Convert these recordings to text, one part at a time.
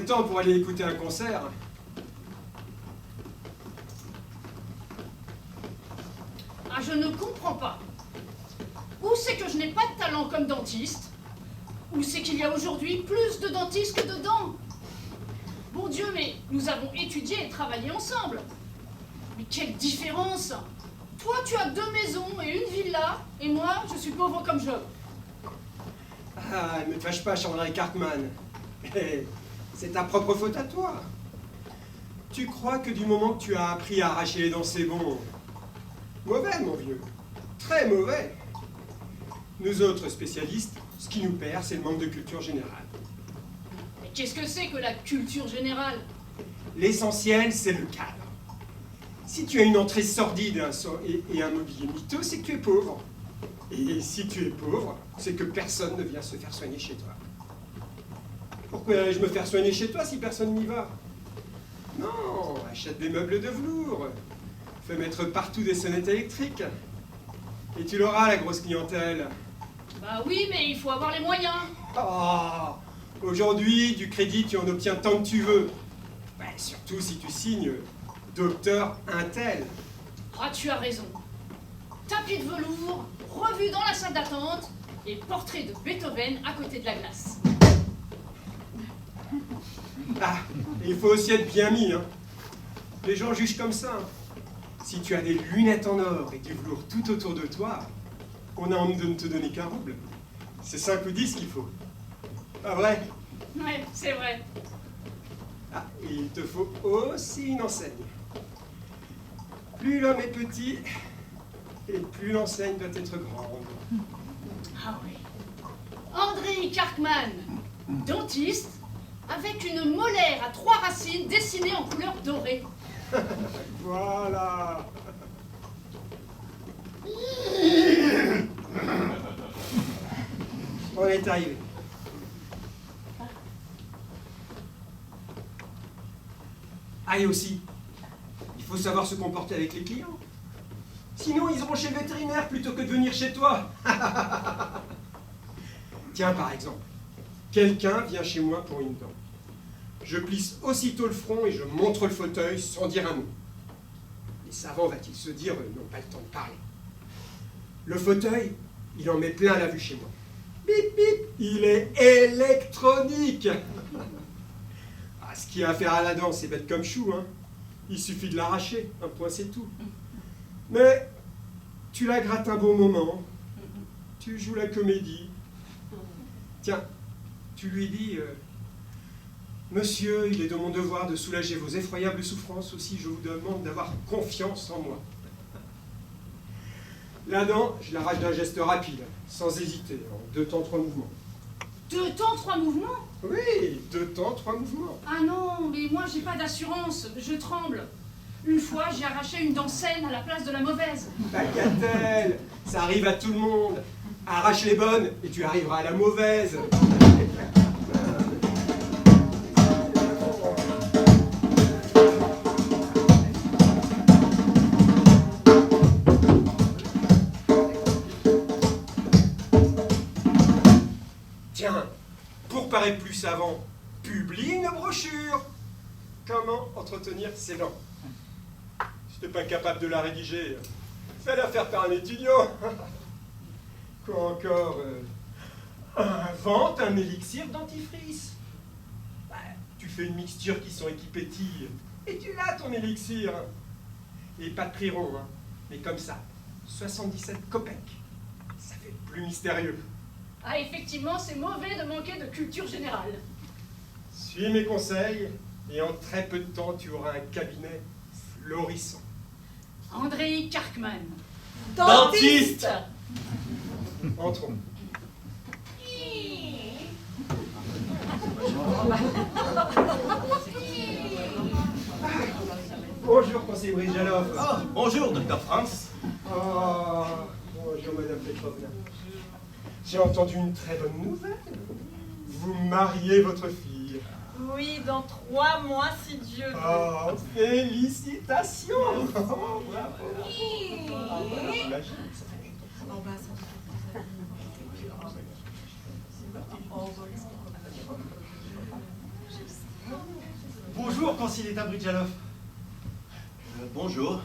le temps pour aller écouter un concert. Ah, je ne comprends pas. Où c'est que je n'ai pas de talent comme dentiste? Où c'est qu'il y a aujourd'hui plus de dentistes que de dents? Bon Dieu, mais nous avons étudié et travaillé ensemble. Mais quelle différence! Toi, tu as 2 maisons et une villa, et moi, je suis pauvre comme Job. Ah, ne te fâche pas, Chandra Cartman. C'est ta propre faute à toi. Tu crois que du moment que tu as appris à arracher les dents, c'est bon? Mauvais, mon vieux. Très mauvais. Nous autres spécialistes, ce qui nous perd, c'est le manque de culture générale. Mais qu'est-ce que c'est que la culture générale? L'essentiel, c'est le cadre. Si tu as une entrée sordide et un mobilier miteux, c'est que tu es pauvre. Et si tu es pauvre, c'est que personne ne vient se faire soigner chez toi. Pourquoi allais-je me faire soigner chez toi si personne n'y va? Non, achète des meubles de velours. Fais mettre partout des sonnettes électriques. Et tu l'auras, la grosse clientèle. Bah oui, mais il faut avoir les moyens. Oh, aujourd'hui, du crédit, tu en obtiens tant que tu veux. Ouais, surtout si tu signes Docteur Intel. Ah, tu as raison. Tapis de velours, revue dans la salle d'attente, et portrait de Beethoven à côté de la glace. Ah, et il faut aussi être bien mis, hein. Les gens jugent comme ça. Hein. Si tu as des lunettes en or et du velours tout autour de toi, on a envie de ne te donner qu'un rouble. C'est 5 ou 10 qu'il faut. Pas vrai? Ouais, c'est vrai. Ah, et il te faut aussi une enseigne. Plus l'homme est petit, et plus l'enseigne doit être grande. Ah oui. André Karkman, dentiste, avec une molaire à 3 racines dessinée en couleur dorée. Voilà. On est arrivé. Ah, et aussi, il faut savoir se comporter avec les clients. Sinon, ils iront chez le vétérinaire plutôt que de venir chez toi. Tiens, par exemple, quelqu'un vient chez moi pour une dent. Je plisse aussitôt le front et je montre le fauteuil sans dire un mot. Les savants, va-t-il se dire, n'ont pas le temps de parler. Le fauteuil, il en met plein la vue chez moi. Bip, bip, il est électronique. Ah, ce qu'il y a à faire à la dent, c'est bête comme chou, hein. Il suffit de l'arracher, un point c'est tout. Mais tu la grattes un bon moment, tu joues la comédie. Tiens, tu lui dis... Monsieur, il est de mon devoir de soulager vos effroyables souffrances, aussi je vous demande d'avoir confiance en moi. La dent, je l'arrache d'un geste rapide, sans hésiter, en 2 temps, 3 mouvements. 2 temps, 3 mouvements? Oui, 2 temps, 3 mouvements. Ah non, mais moi j'ai pas d'assurance, je tremble. Une fois, j'ai arraché une dent saine à la place de la mauvaise. Bagatelle, ça arrive à tout le monde. Arrache les bonnes et tu arriveras à la mauvaise. Tiens, pour paraître plus savant, publie une brochure. Comment entretenir ses dents? Si t'es pas capable de la rédiger, fais-la faire par un étudiant. Quoi encore? Invente un élixir dentifrice. Bah, tu fais une mixture qui sont équipétilles et tu l'as ton élixir. Et pas de prix rond, hein, mais comme ça, 77 kopecks. Ça fait plus mystérieux. Ah, effectivement, c'est mauvais de manquer de culture générale. Suis mes conseils et en très peu de temps, tu auras un cabinet florissant. André Karkman. Dentiste. Entrons. Bonjour, conseiller Bridjalov. Ah, bonjour, docteur Franz. Oh, bonjour, Madame Petrovna. J'ai entendu une très bonne nouvelle. Vous mariez votre fille. Oui, dans 3 mois, si Dieu veut. Oh, félicitations. Oh, bravo. J'imagine. Oh, bah, ça Bonjour, conseiller Bridjalov. Bonjour.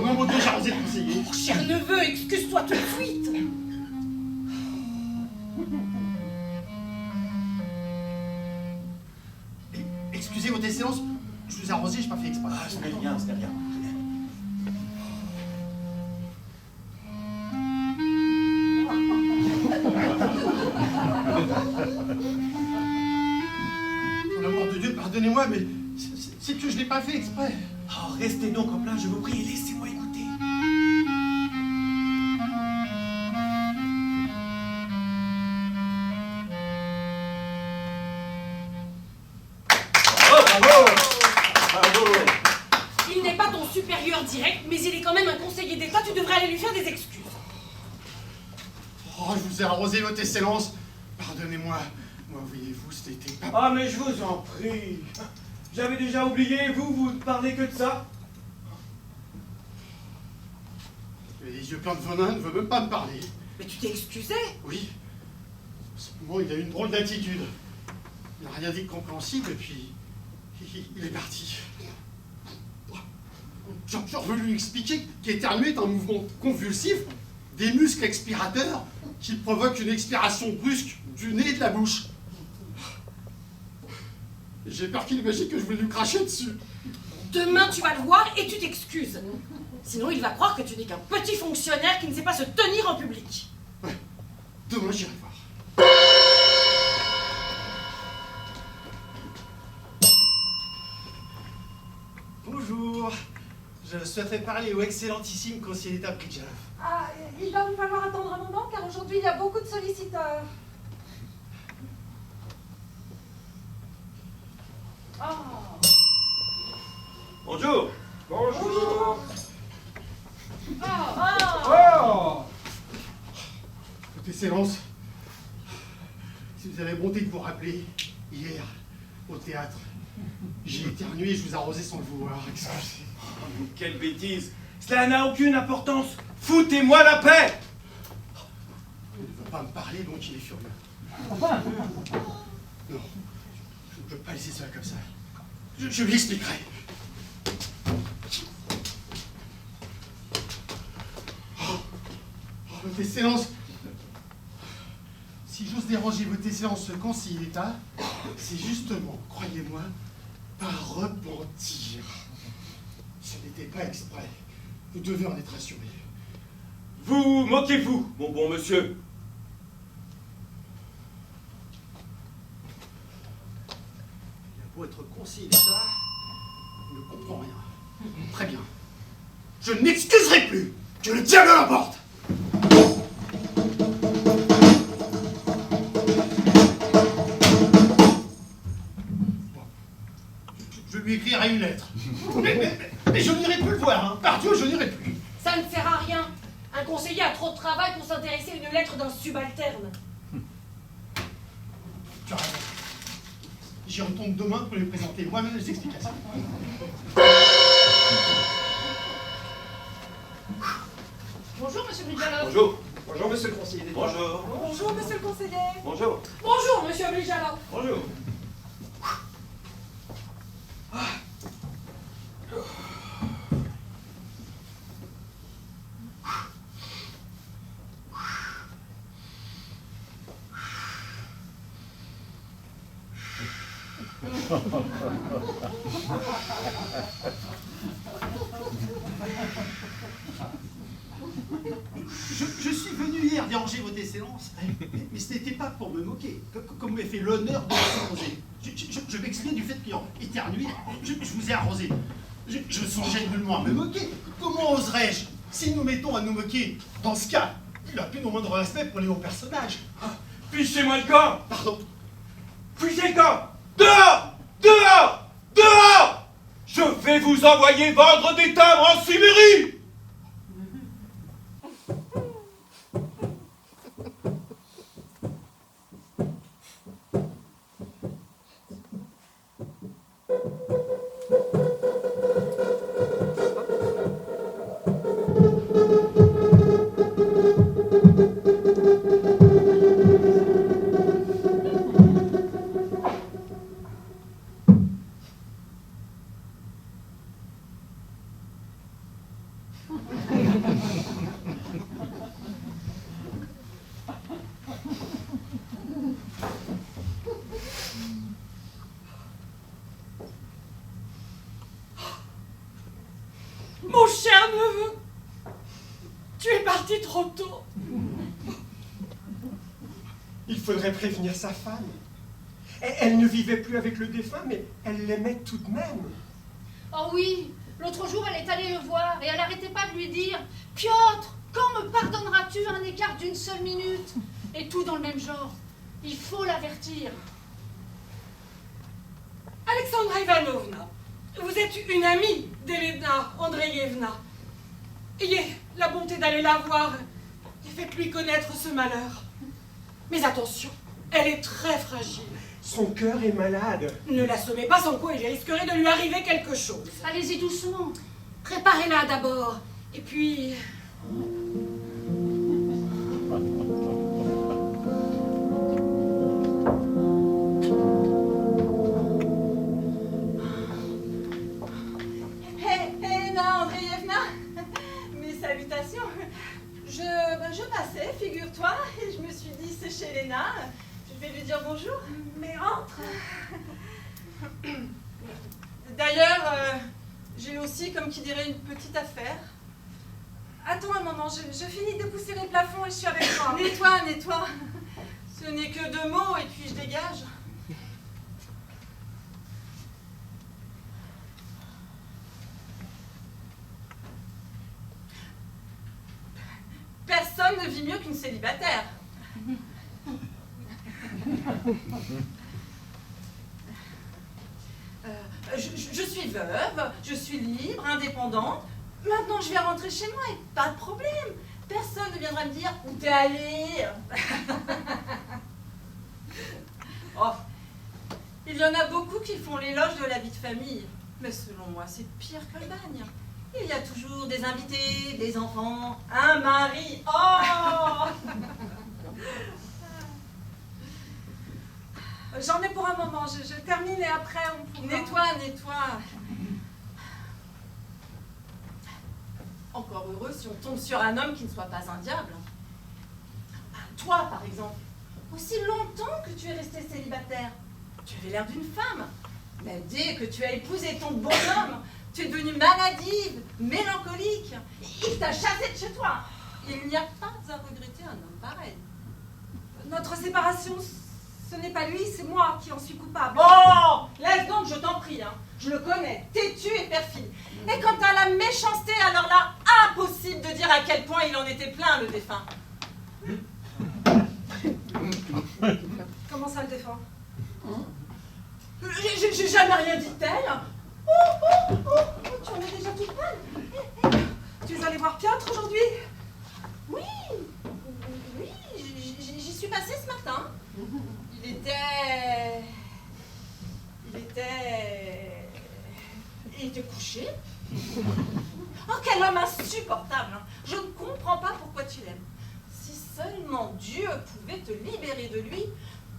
Oh mon Dieu, j'ai arrosé le conseiller. Oh, cher neveu, excuse-toi tout de suite. Excusez votre excellence, je vous ai arrosé, j'ai pas fait exprès. Ah, ce n'est rien, ce n'est rien. Pour l'amour de Dieu, pardonnez-moi, mais c'est que je l'ai pas fait exprès. Oh, restez donc en plein, je vous prie, et laissez-moi écouter. Il n'est pas ton supérieur direct, mais il est quand même un conseiller d'État, tu devrais aller lui faire des excuses. Oh, je vous ai arrosé votre excellence. Pardonnez-moi. Moi, voyez-vous, c'était pas... Ah mais je vous en prie. J'avais déjà oublié, vous ne parlez que de ça. Les yeux pleins de venin ne veut même pas me parler. Mais tu t'es excusé. Oui. À ce moment, il a eu une drôle d'attitude. Il n'a rien dit de compréhensible, et puis... il est parti. J'ai voulu lui expliquer qu'éternuer est un mouvement convulsif des muscles expirateurs qui provoquent une expiration brusque du nez et de la bouche. J'ai peur qu'il imagine que je voulais lui cracher dessus. Demain, tu vas le voir et tu t'excuses. Sinon, il va croire que tu n'es qu'un petit fonctionnaire qui ne sait pas se tenir en public. Ouais, demain j'irai voir. Bonjour. Je souhaiterais parler au excellentissime conseiller d'État Bridjalov. Ah, il va vous falloir attendre un moment car aujourd'hui il y a beaucoup de solliciteurs. Bonjour. Bonjour. Ah, Oh Votre excellence, si vous avez bonté de vous rappeler, hier, au théâtre, j'ai éternué et je vous ai arrosé sans le vouloir. Excusez. Quelle bêtise. Cela n'a aucune importance. Foutez-moi la paix. Il ne veut pas me parler, donc il est furieux. Non, je ne peux pas laisser cela comme ça. Je lui expliquerai. Votre excellence, si j'ose déranger votre excellence ce conseiller d'État, c'est justement, croyez-moi, par repentir. Ce n'était pas exprès. Vous devez en être assuré. Vous moquez-vous, mon bon monsieur. Il a beau être conseiller d'État, il ne comprend rien. Très bien. Je ne m'excuserai plus. Que le diable l'emporte. Je lui écrirai une lettre. Mais je n'irai plus le voir, hein. Par Dieu, je n'irai plus. Ça ne sert à rien. Un conseiller a trop de travail pour s'intéresser à une lettre d'un subalterne. Tu as raison. J'y retourne demain pour lui présenter moi-même les explications. bonjour, monsieur Bridjalov. Bonjour. Bonjour, monsieur le conseiller d'État. Bonjour. Bonjour monsieur le conseiller. Bonjour. Bonjour, monsieur Bridjalov. Bonjour. Je suis venu hier déranger votre excellence, mais ce n'était pas pour me moquer, comme vous m'avez fait l'honneur de m'arroser. Je m'excuse du fait qu'ayant éternué, je vous ai arrosé. Je songeais nullement à me moquer. Comment oserais-je? Si nous mettons à nous moquer, dans ce cas, il n'a plus non moindre respect pour les hauts personnages. Fichez-moi le camp! Pardon. Fichez le camp! Dehors! Dehors! Dehors! Je vais vous envoyer vendre des timbres en Sibérie! Mon cher neveu, tu es parti trop tôt. Il faudrait prévenir sa femme. Elle ne vivait plus avec le défunt, mais elle l'aimait tout de même. Oh oui, l'autre jour elle est allée le voir et elle n'arrêtait pas de lui dire « Piotr, quand me pardonneras-tu un écart d'une seule minute ?» Et tout dans le même genre. Il faut l'avertir. Alexandra Ivanovna, vous êtes une amie d'Elena Andreevna. Ayez la bonté d'aller la voir et faites-lui connaître ce malheur. Mais attention, elle est très fragile. Son cœur est malade. Ne l'assommez pas sans quoi il risquerait de lui arriver quelque chose. Allez-y doucement. Préparez-la d'abord. Et puis... Elena Andreevna, mes salutations. Je passais, figure-toi, et je me suis dit, c'est chez Elena, je vais lui dire bonjour. Mais entre. D'ailleurs, j'ai aussi, comme qui dirait, une petite affaire. Attends un moment, je finis de pousser les plafonds et je suis avec toi. Nettoie, nettoie. Ce n'est que 2 mots et puis je dégage. Personne ne vit mieux qu'une célibataire. Je suis veuve, je suis libre, indépendante. Maintenant, je vais rentrer chez moi et pas de problème. Personne ne viendra me dire où t'es allée. Oh, il y en a beaucoup qui font l'éloge de la vie de famille. Mais selon moi, c'est pire que le bagne. Il y a toujours des invités, des enfants, un mari. Oh! J'en ai pour un moment, je termine et après on pourra... Nettoie, nettoie. Encore heureux si on tombe sur un homme qui ne soit pas un diable. Toi, par exemple, aussi longtemps que tu es restée célibataire, tu avais l'air d'une femme. Mais dès que tu as épousé ton bonhomme, tu es devenue maladive, mélancolique. Il t'a chassé de chez toi. Il n'y a pas à regretter un homme pareil. Notre séparation, ce n'est pas lui, c'est moi qui en suis coupable. Oh! Laisse donc, je t'en prie, hein. Je le connais, têtu et perfide. Et quant à la méchanceté, alors là, impossible de dire à quel point il en était plein, le défunt. Comment ça le défend? J'ai jamais rien dit de tel. Oh, tu en es déjà toute pâle. Tu es allé voir Piotr aujourd'hui? Oui, j'y suis passée ce matin. Il était couché. Oh, quel homme insupportable, hein. Je ne comprends pas pourquoi tu l'aimes. Si seulement Dieu pouvait te libérer de lui,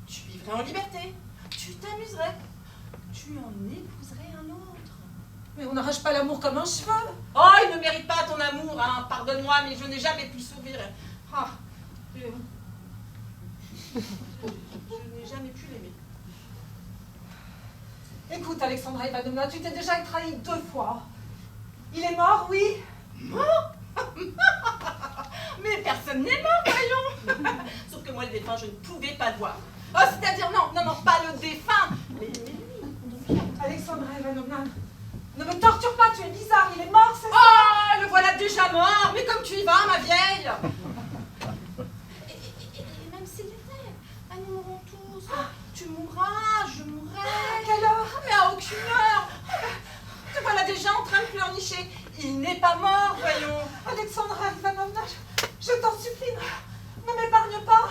tu vivrais en liberté, tu t'amuserais, tu en épouserais un autre. Mais on n'arrache pas l'amour comme un cheveu. Oh, il ne mérite pas ton amour, hein. Pardonne-moi, mais je n'ai jamais pu sourire. Ah, je n'ai jamais pu l'aimer. Écoute, Alexandra Ivanovna, tu t'es déjà trahi 2 fois. Il est mort, oui. Mort? Mais personne n'est mort, voyons. Sauf que moi, le défunt, je ne pouvais pas le voir. Oh, c'est-à-dire, non, pas le défunt, mais lui. Alexandra Ivanovna, ne me torture pas, tu es bizarre, il est mort, c'est ça? Oh, le voilà déjà mort. Mais comme tu y vas, ma vieille. Et même s'il était, nous mourrons tous. Tu mourras, je mourrai. À quelle heure? Mais à aucune heure. Te voilà déjà en train de pleurnicher. Il n'est pas mort, voyons. Alexandra Ivanovna, je t'en supplie, ne m'épargne pas.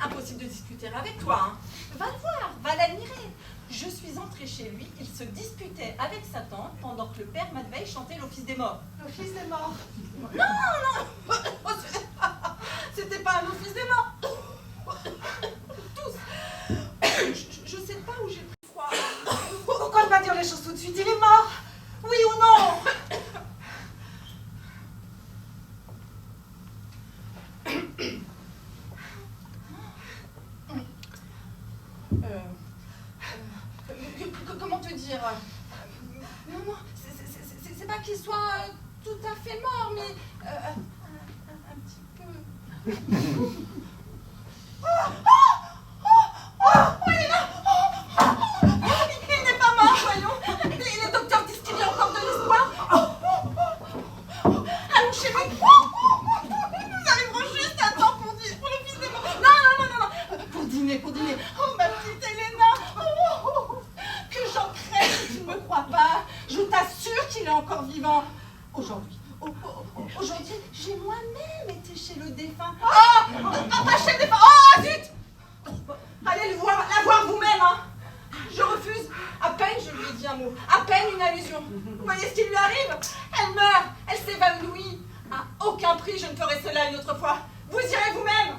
Impossible de discuter avec toi, hein. Va le voir, va l'admirer. Je suis entrée chez lui, il se disputait avec sa tante pendant que le père Matvei chantait l'office des morts. L'office des morts. Non. C'était pas un office des morts. Tous. Je sais pas où j'ai pris froid. Pourquoi ne pas dire les choses tout de suite? Il est mort. Oui ou non? Comment te dire? Non, c'est pas qu'il soit tout à fait mort, mais un petit peu. Il est là! Il n'est pas mort, voyons! Les docteurs disent qu'il y a encore de l'espoir! Allons chez lui! Nous arriverons juste à temps pour le fils des morts! Non! Pour dîner! Oh, ma petite Elena! Que j'en crève si tu ne me crois pas! Je t'assure qu'il est encore vivant! Aujourd'hui, j'ai moi-même été chez le défunt. Pas chez le défunt! Oh, zut! Allez la voir vous-même, hein! Je refuse. À peine je lui ai dit un mot, à peine une allusion. Vous voyez ce qui lui arrive? Elle meurt, elle s'évanouit. À aucun prix je ne ferai cela une autre fois. Vous irez vous-même.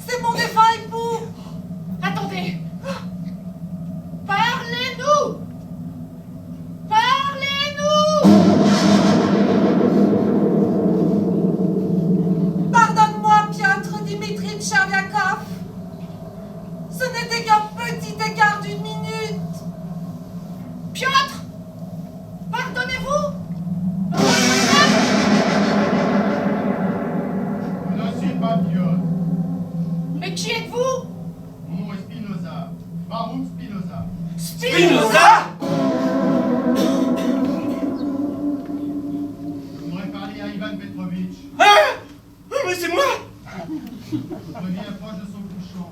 C'est mon défunt époux. Attendez. Parlez-nous. Pardonne-moi, Piotr Dimitrich Cherviakov. Ce n'était qu'un petit écart d'une minute. Piotr, pardonnez-vous. Je ne suis pas Piotr. Mais qui êtes-vous? Mon nom est Spinoza. Baruch Spinoza. Spinoza? Je voudrais parler à Ivan Petrovitch. Hein? Mais c'est moi! Votre vie approche de son couchant.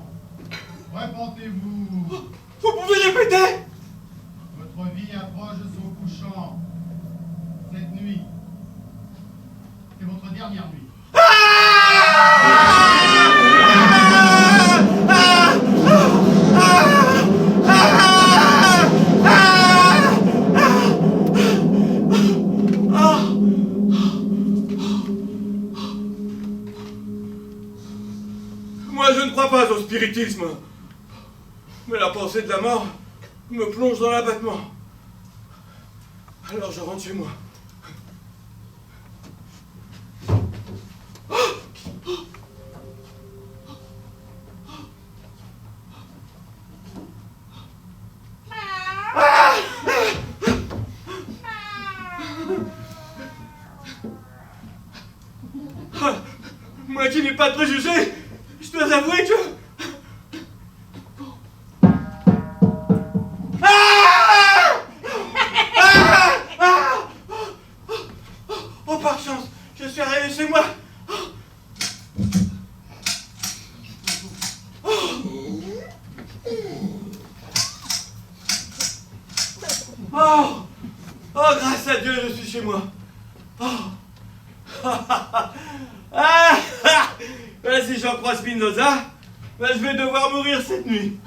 Répentez-vous. Vous pouvez répéter? Votre vie approche de son couchant. Cette nuit, c'est votre dernière nuit. Moi, je ne crois pas au spiritisme. Mais la pensée de la mort me plonge dans l'abattement. Alors je rentre chez moi. Moi qui n'ai pas de préjugés, je dois avouer que... Oh, par chance, je suis arrivé chez moi. Oh, grâce à Dieu, je suis chez moi. Si j'en crois Spinoza, je vais devoir mourir cette nuit.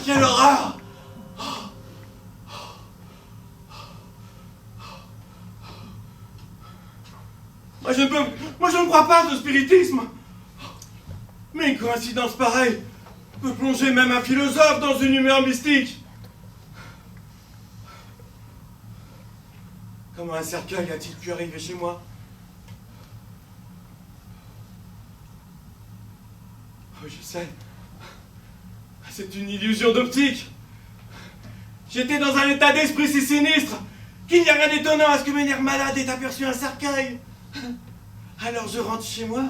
Quelle horreur! Moi je ne crois pas au spiritisme. Mais une coïncidence pareille peut plonger même un philosophe dans une humeur mystique. Comment un cercueil a-t-il pu arriver chez moi? Oh, je sais. C'est une illusion d'optique. J'étais dans un état d'esprit si sinistre qu'il n'y a rien d'étonnant à ce que mes nerfs malades aient aperçu un cercueil. Alors je rentre chez moi.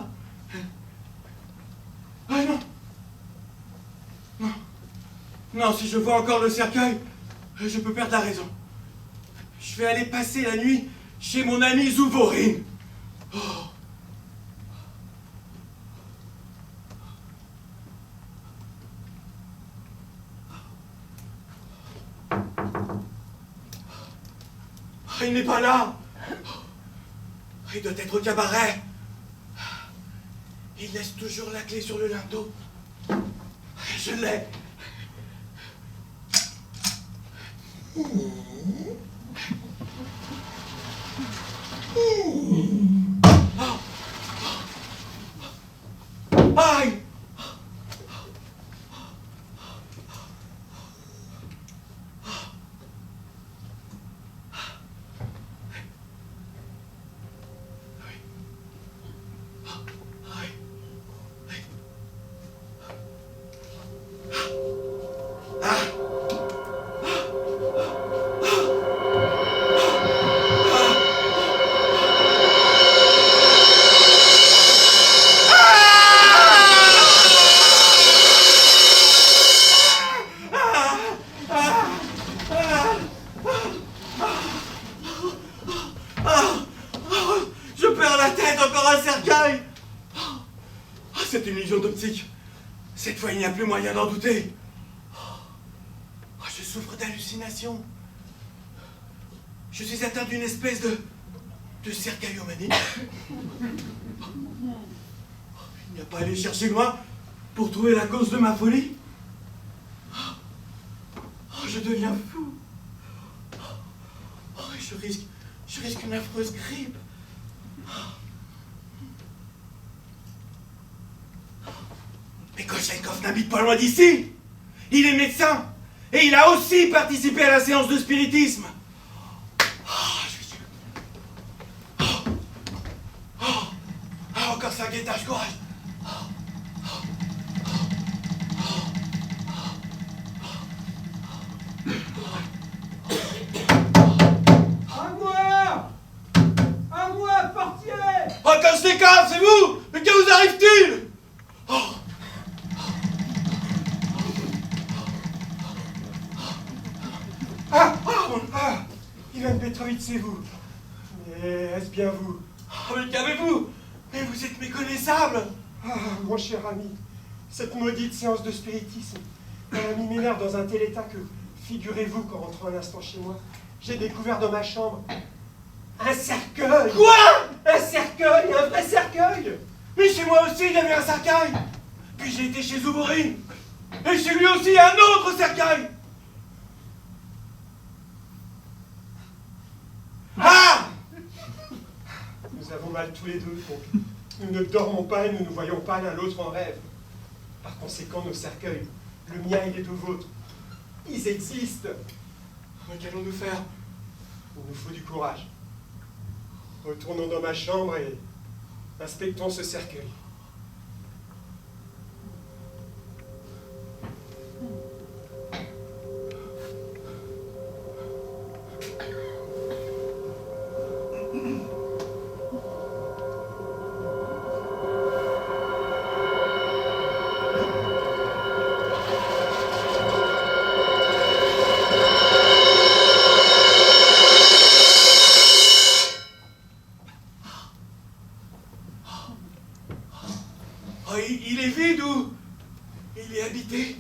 Ah non. Non. Non, si je vois encore le cercueil, je peux perdre la raison. Je vais aller passer la nuit chez mon ami Zouvorine. Oh. Il n'est pas là. Il doit être au cabaret. Il laisse toujours la clé sur le linteau. Je l'ai. Aïe! C'est une illusion d'optique. Cette fois, il n'y a plus moyen d'en douter. Je souffre d'hallucinations. Je suis atteint d'une espèce de cercueillomanie. Il n'y a pas à aller chercher loin pour trouver la cause de ma folie. Je deviens fou. Je risque une affreuse grippe. Mais Kolchenkov n'habite pas loin d'ici. Il est médecin. Et il a aussi participé à la séance de spiritisme. Encore 5 étages, courage. À moi, portier! Oh, Kolchenkov, c'est vous? Mais que vous arrive-t-il? Ivan Petrovitch, c'est vous. Mais est-ce bien vous? Mais qu'avez-vous? Mais vous êtes méconnaissable. Mon cher ami, cette maudite séance de spiritisme Elle a mis mes nerfs dans un tel état que, figurez-vous qu'en rentrant un instant chez moi, j'ai découvert dans ma chambre un cercueil. Quoi? Un cercueil, un vrai cercueil. Mais chez moi aussi, il y avait un cercueil. Puis j'ai été chez Zoubourine. Et chez lui aussi, un autre cercueil. Ah! Nous avons mal tous les deux, donc nous ne dormons pas et nous ne voyons pas l'un l'autre en rêve. Par conséquent, nos cercueils, le mien et les deux vôtres, ils existent. Mais qu'allons-nous faire? Il nous faut du courage. Retournons dans ma chambre et inspectons ce cercueil. Oh, il est vide ou il est habité?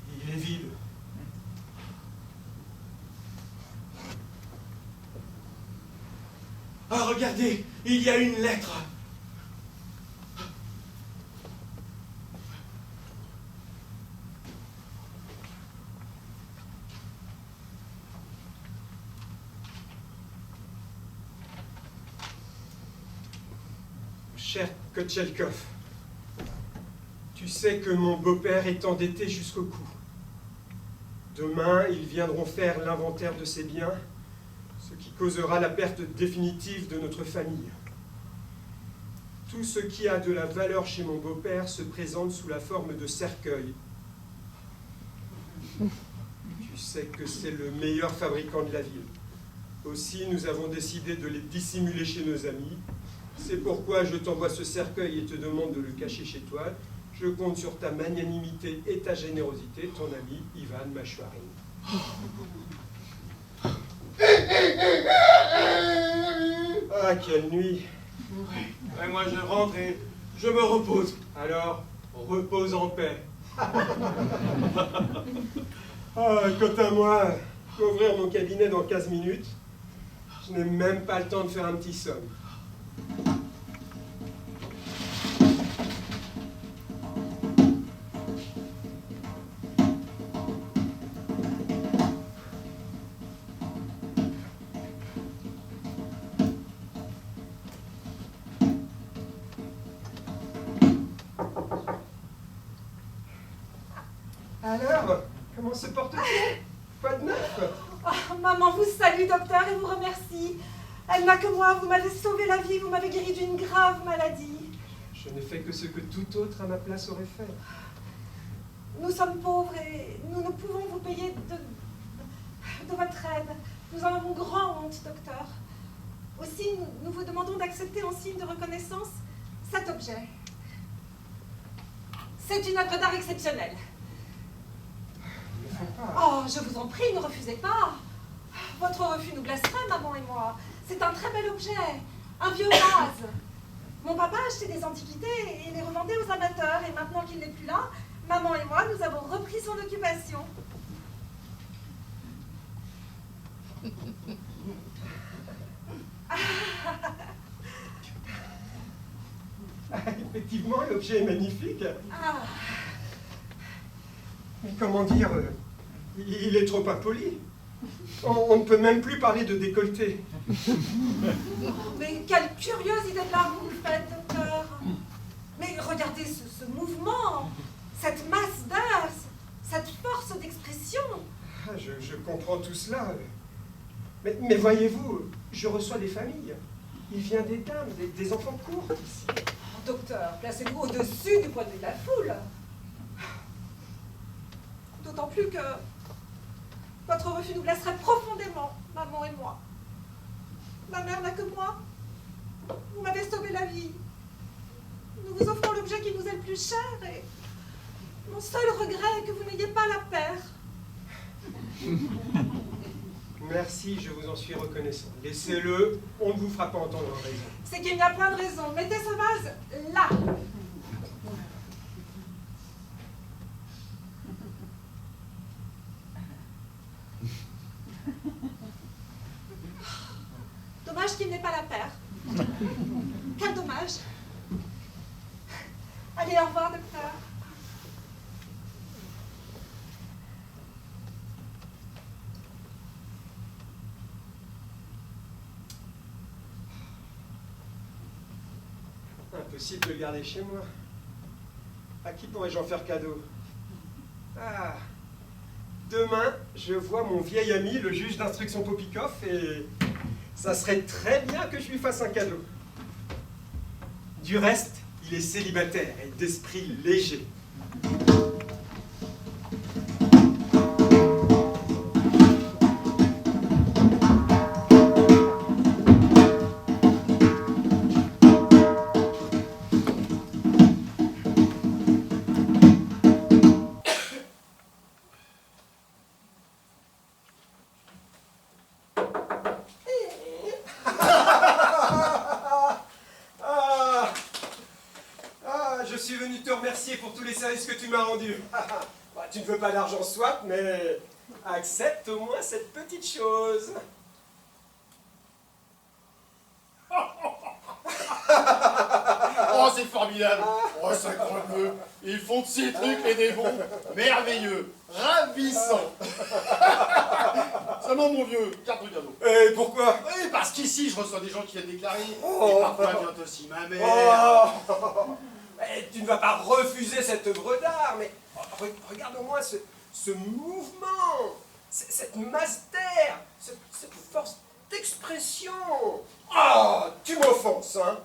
Il est vide. Ah, regardez, il y a une lettre. Cher Kotchelkov, tu sais que mon beau-père est endetté jusqu'au cou. Demain, ils viendront faire l'inventaire de ses biens, ce qui causera la perte définitive de notre famille. Tout ce qui a de la valeur chez mon beau-père se présente sous la forme de cercueil. Tu sais que c'est le meilleur fabricant de la ville. Aussi, nous avons décidé de les dissimuler chez nos amis. C'est pourquoi je t'envoie ce cercueil et te demande de le cacher chez toi. Je compte sur ta magnanimité et ta générosité, ton ami Ivan Machuarine. Ah, quelle nuit! Et moi, je rentre et je me repose. Alors, repose en paix. Ah, quant à moi, ouvrir mon cabinet dans 15 minutes, je n'ai même pas le temps de faire un petit somme. Alors, comment se porte-t-il? Quoi de neuf? Oh, maman vous salue, docteur, et vous remercie. Elle n'a que moi, vous m'avez sauvé la vie, vous m'avez guéri d'une grave maladie. Je n'ai fait que ce que tout autre à ma place aurait fait. Nous sommes pauvres et nous ne pouvons vous payer de votre aide. Nous en avons grand honte, docteur. Aussi, nous vous demandons d'accepter en signe de reconnaissance cet objet. C'est une œuvre d'art exceptionnelle. Ne fais pas. Oh, je vous en prie, ne refusez pas. Votre refus nous blesserait, maman et moi. C'est un très bel objet, un vieux vase. Mon papa achetait des antiquités et les revendait aux amateurs. Et maintenant qu'il n'est plus là, maman et moi, nous avons repris son occupation. Ah, effectivement, l'objet est magnifique. Ah, Mais comment dire, il est trop impoli. On ne peut même plus parler de décolleté. mais quelle curieuse idée de l'art vous faites, docteur. Mais regardez ce mouvement, cette masse d'air, cette force d'expression. Ah, je comprends tout cela. Mais voyez-vous, je reçois des familles. Il vient des dames, des enfants courts ici. Docteur, placez-vous au-dessus du point de vue de la foule. D'autant plus que votre refus nous blesserait profondément, maman et moi. Ma mère n'a que moi. Vous m'avez sauvé la vie. Nous vous offrons l'objet qui nous est le plus cher et mon seul regret est que vous n'ayez pas la paire. Merci, je vous en suis reconnaissant. Laissez-le, on ne vous fera pas entendre raison. C'est qu'il y a plein de raisons. Mettez ce vase là. dommage qu'il n'ait pas la paire. Quel dommage. Allez, au revoir, docteur. Impossible de le garder chez moi. À qui pourrais-je en faire cadeau? Ah, demain, je vois mon vieil ami, le juge d'instruction Popikov, et ça serait très bien que je lui fasse un cadeau. Du reste, il est célibataire et d'esprit léger. Je suis venu te remercier pour tous les services que tu m'as rendus. Tu ne veux pas d'argent soit, mais accepte au moins cette petite chose. Oh, c'est formidable. Oh, sacre-bleu. Ils font de ces trucs, les démons. Merveilleux. Ravissant. Seulement, mon vieux, garde le cadeau. Et pourquoi? Oui, parce qu'ici, je reçois des gens qui viennent déclarer. Oh. Et parfois vient aussi ma mère. Oh. Tu ne vas pas refuser cette œuvre d'art, mais regarde au moins ce mouvement, cette masse d'air, cette force d'expression. Oh, tu m'offenses, hein?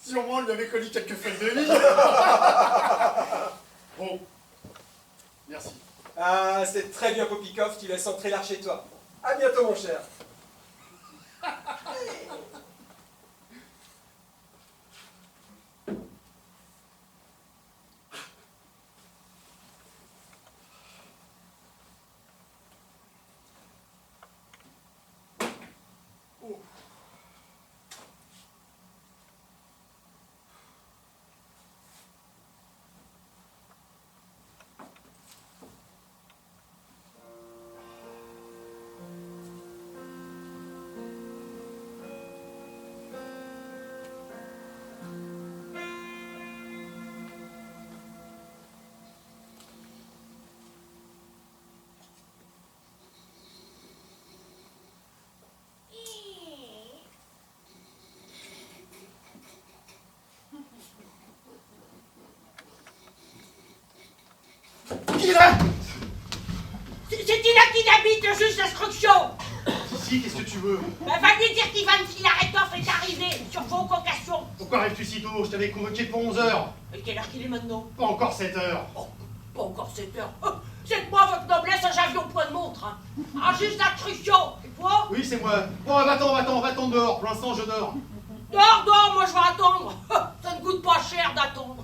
Si au moins on lui avait collé quelques feuilles de vie. Bon, merci. Ah, c'est très bien, Popikov, tu laisses entrer l'art chez toi. À bientôt, mon cher. Qui est là? C'est inhabite le juge d'instruction. Si, qu'est-ce que tu veux? Va lui dire qu'Ivan Filaretov est arrivé sur convocation. Pourquoi arrives-tu si tôt? Je t'avais convoqué pour 11 h. Et quelle heure qu'il est maintenant? Pas encore 7 h. Oh, pas encore 7 heures. Oh, c'est moi, votre noblesse, j'avais au point de montre. Hein. Un juge d'instruction. Et toi? Oui, c'est moi. Bon, va-t'en dehors. Pour l'instant, je dors. Dors, moi je vais attendre. Ça ne coûte pas cher d'attendre.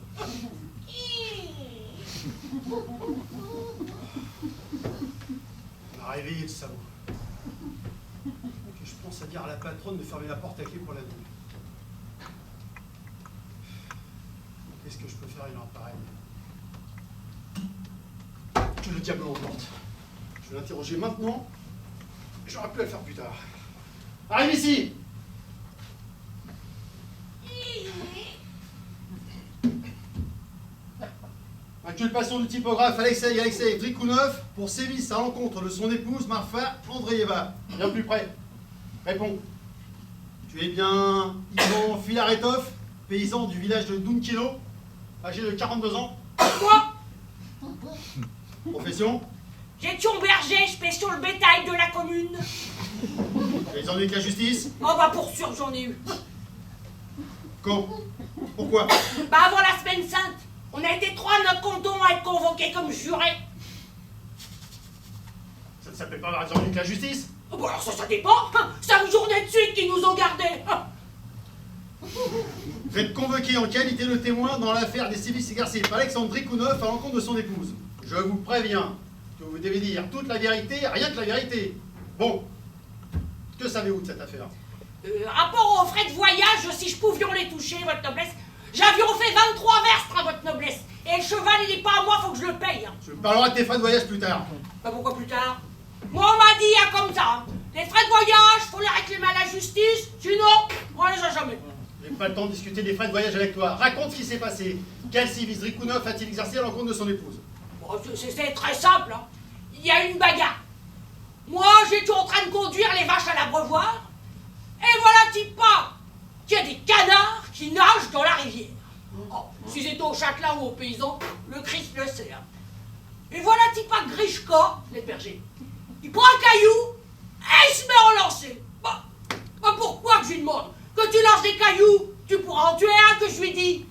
On a réveillé le salaud. Que je pense à dire à la patronne de fermer la porte à clé pour la nuit. Qu'est-ce que je peux faire, il en pareil? Que le diable l'emporte. Je vais l'interroger maintenant. J'aurais pu le faire plus tard. Arrive ici! Inculpation du typographe Alexei Drikounov pour sévices à l'encontre de son épouse Marfa Andreeva. Bien plus près. Réponds. Tu es bien Ivan Filaretov, paysan du village de Dunkilo, âgé de 42 ans. Moi? Profession? J'étais berger, je paie sur le bétail de la commune. Les ennuis de la justice? Oh bah pour sûr j'en ai eu. Quand? Pourquoi? Bah avant la semaine sainte, on a été 3 de notre canton à être convoqués comme jurés. Ça ne s'appelle pas les ennuis de la justice? Oh bah alors ça dépend. 5 journées de suite qu'ils nous ont gardés. Vous êtes convoqué en qualité de témoin dans l'affaire des sévices exercés par Alexandre Drikounov à l'encontre de son épouse. Je vous préviens que vous devez dire toute la vérité, rien que la vérité. Bon, que savez-vous de cette affaire? Rapport aux frais de voyage, si je pouvions les toucher, votre noblesse, j'avions fait 23 verstes à votre noblesse. Et le cheval, il n'est pas à moi, faut que je le paye. Je parlerai de tes frais de voyage plus tard. Bah pourquoi plus tard? Moi, on m'a dit, comme ça, Les frais de voyage, faut les réclamer à la justice, sinon, on les a jamais. J'ai pas le temps de discuter des frais de voyage avec toi. Raconte ce qui s'est passé. Quel civisme Drikounov a-t-il exercé à l'encontre de son épouse? Bon, c'est très simple, hein. Il y a eu une bagarre. Moi, j'étais en train de conduire les vaches à l'abreuvoir, et voilà Tipa, qu'il y a des canards qui nagent dans la rivière. Oh, si c'était au châtelain ou aux paysans, le Christ le sait. Hein. Et voilà Tipa Grishka, les bergers. Il prend un caillou, et il se met à en lancer. Bah, pourquoi que je lui demande? Que tu lances des cailloux, tu pourras en tuer un, que je lui dis.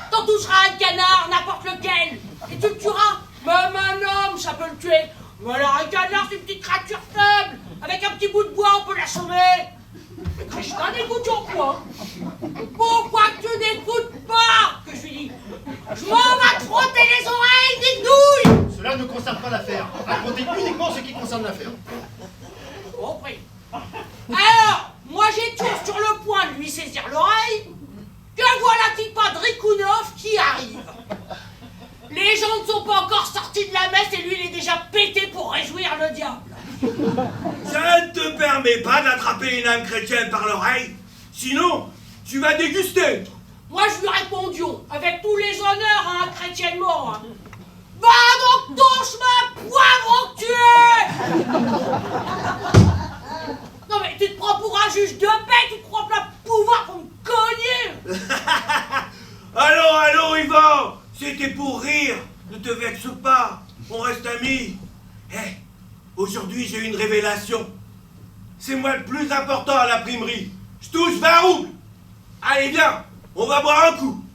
T'en toucheras un canard, n'importe lequel, et tu le tueras. Même un homme, ça peut le tuer. Mais alors un canard, c'est une petite créature faible. Avec un petit bout de bois, on peut l'assommer. Mais Krishna n'écoute en quoi? Pourquoi que tu n'écoutes pas? Que je lui dis. Je m'en vais te frotter les oreilles, des douilles. Cela ne concerne pas l'affaire. Racontez uniquement ce qui concerne l'affaire. Compris. Alors, moi j'ai tout sur le point de lui saisir l'oreille, que voilà Tipa Drikounov qui arrive. Les gens ne sont pas encore sortis de la messe et lui il est déjà pété pour réjouir le diable. Ça ne te permet pas d'attraper une âme chrétienne par l'oreille, sinon tu vas déguster. Moi je lui répondions, avec tous les honneurs à un chrétien mort. Hein. Va donc ton chemin, poivre que tu es. Non mais tu te prends pour un juge de paix, tu te prends plein de pouvoir pour me cogner. Allons, Yvan, c'était pour rire, ne te vexe pas, on reste amis. Hé, aujourd'hui j'ai une révélation. C'est moi le plus important à l'imprimerie. Je touche 20 roubles. Allez viens, on va boire un coup.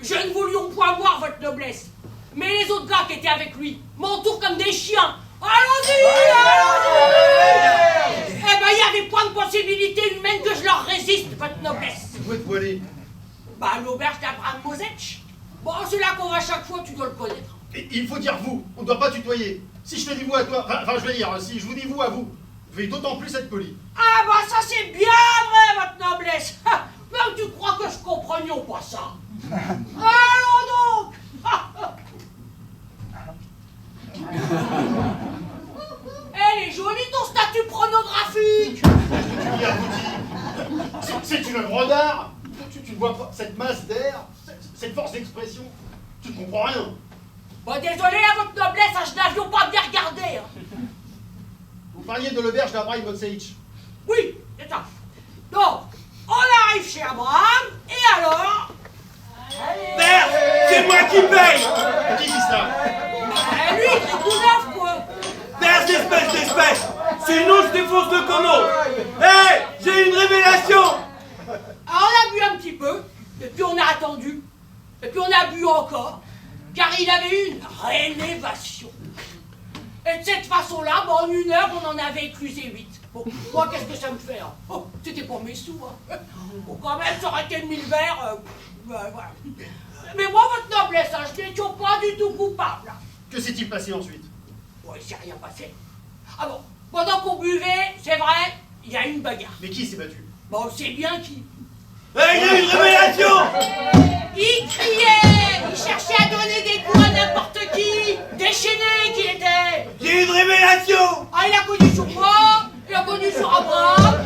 Je ne voulions point voir votre noblesse. Mais les autres gars qui étaient avec lui m'entourent comme des chiens. Allons-y, allons-y. Eh ben, il n'y avait point de possibilité humaine que je leur résiste, votre noblesse. Où êtes-vous allé? Bah, à l'auberge d'Abraham Mosech. Bon, c'est là qu'on va chaque fois, tu dois le connaître. Et il faut dire vous, on ne doit pas tutoyer. Si je te dis vous à toi, enfin je veux dire, si je vous dis vous à vous, vous devez d'autant plus être poli. Ah bah ça c'est bien vrai, votre noblesse. Même tu crois que je comprenions pas ça. Allons donc. Elle est jolie ton statut pornographique. Tu dis abouti. C'est une œuvre d'art. Tu ne vois pas cette masse d'air, cette force d'expression. Tu ne comprends rien. Bon, désolé à votre noblesse, hein, je n'avions pas bien regardé. Hein. Vous parliez de l'auberge d'Abraham Mosech. Oui, c'est ça. Donc, on arrive chez Abraham, et alors... Merde, c'est moi qui paye. Qui dit ça? Lui, Drikounov, quoi. Merde, espèce. Sinon je défonce le commun. Hé, j'ai une révélation. Alors on a bu un petit peu, et puis on a attendu, et puis on a bu encore, car il avait eu une rélévation. Et de cette façon-là, bah, en 1 heure, on en avait éclusé 8. Bon, moi, qu'est-ce que ça me fait? Hein? Oh, c'était pour mes sous. Hein. Bon, quand même, ça aurait été 1000 verres. Voilà. Mais moi, votre noblesse, hein, je n'étais pas du tout coupable. Que s'est-il passé ensuite? Bon, il s'est rien passé. Ah bon, pendant qu'on buvait, c'est vrai, il y a eu une bagarre. Mais qui s'est battu? Bon, c'est bien qui. Hé, j'ai une révélation. Il criait, il cherchait à donner des coups à n'importe qui, déchaîné qu'il était. J'ai une révélation. Ah, il a connu sur moi, il a connu sur Abraham,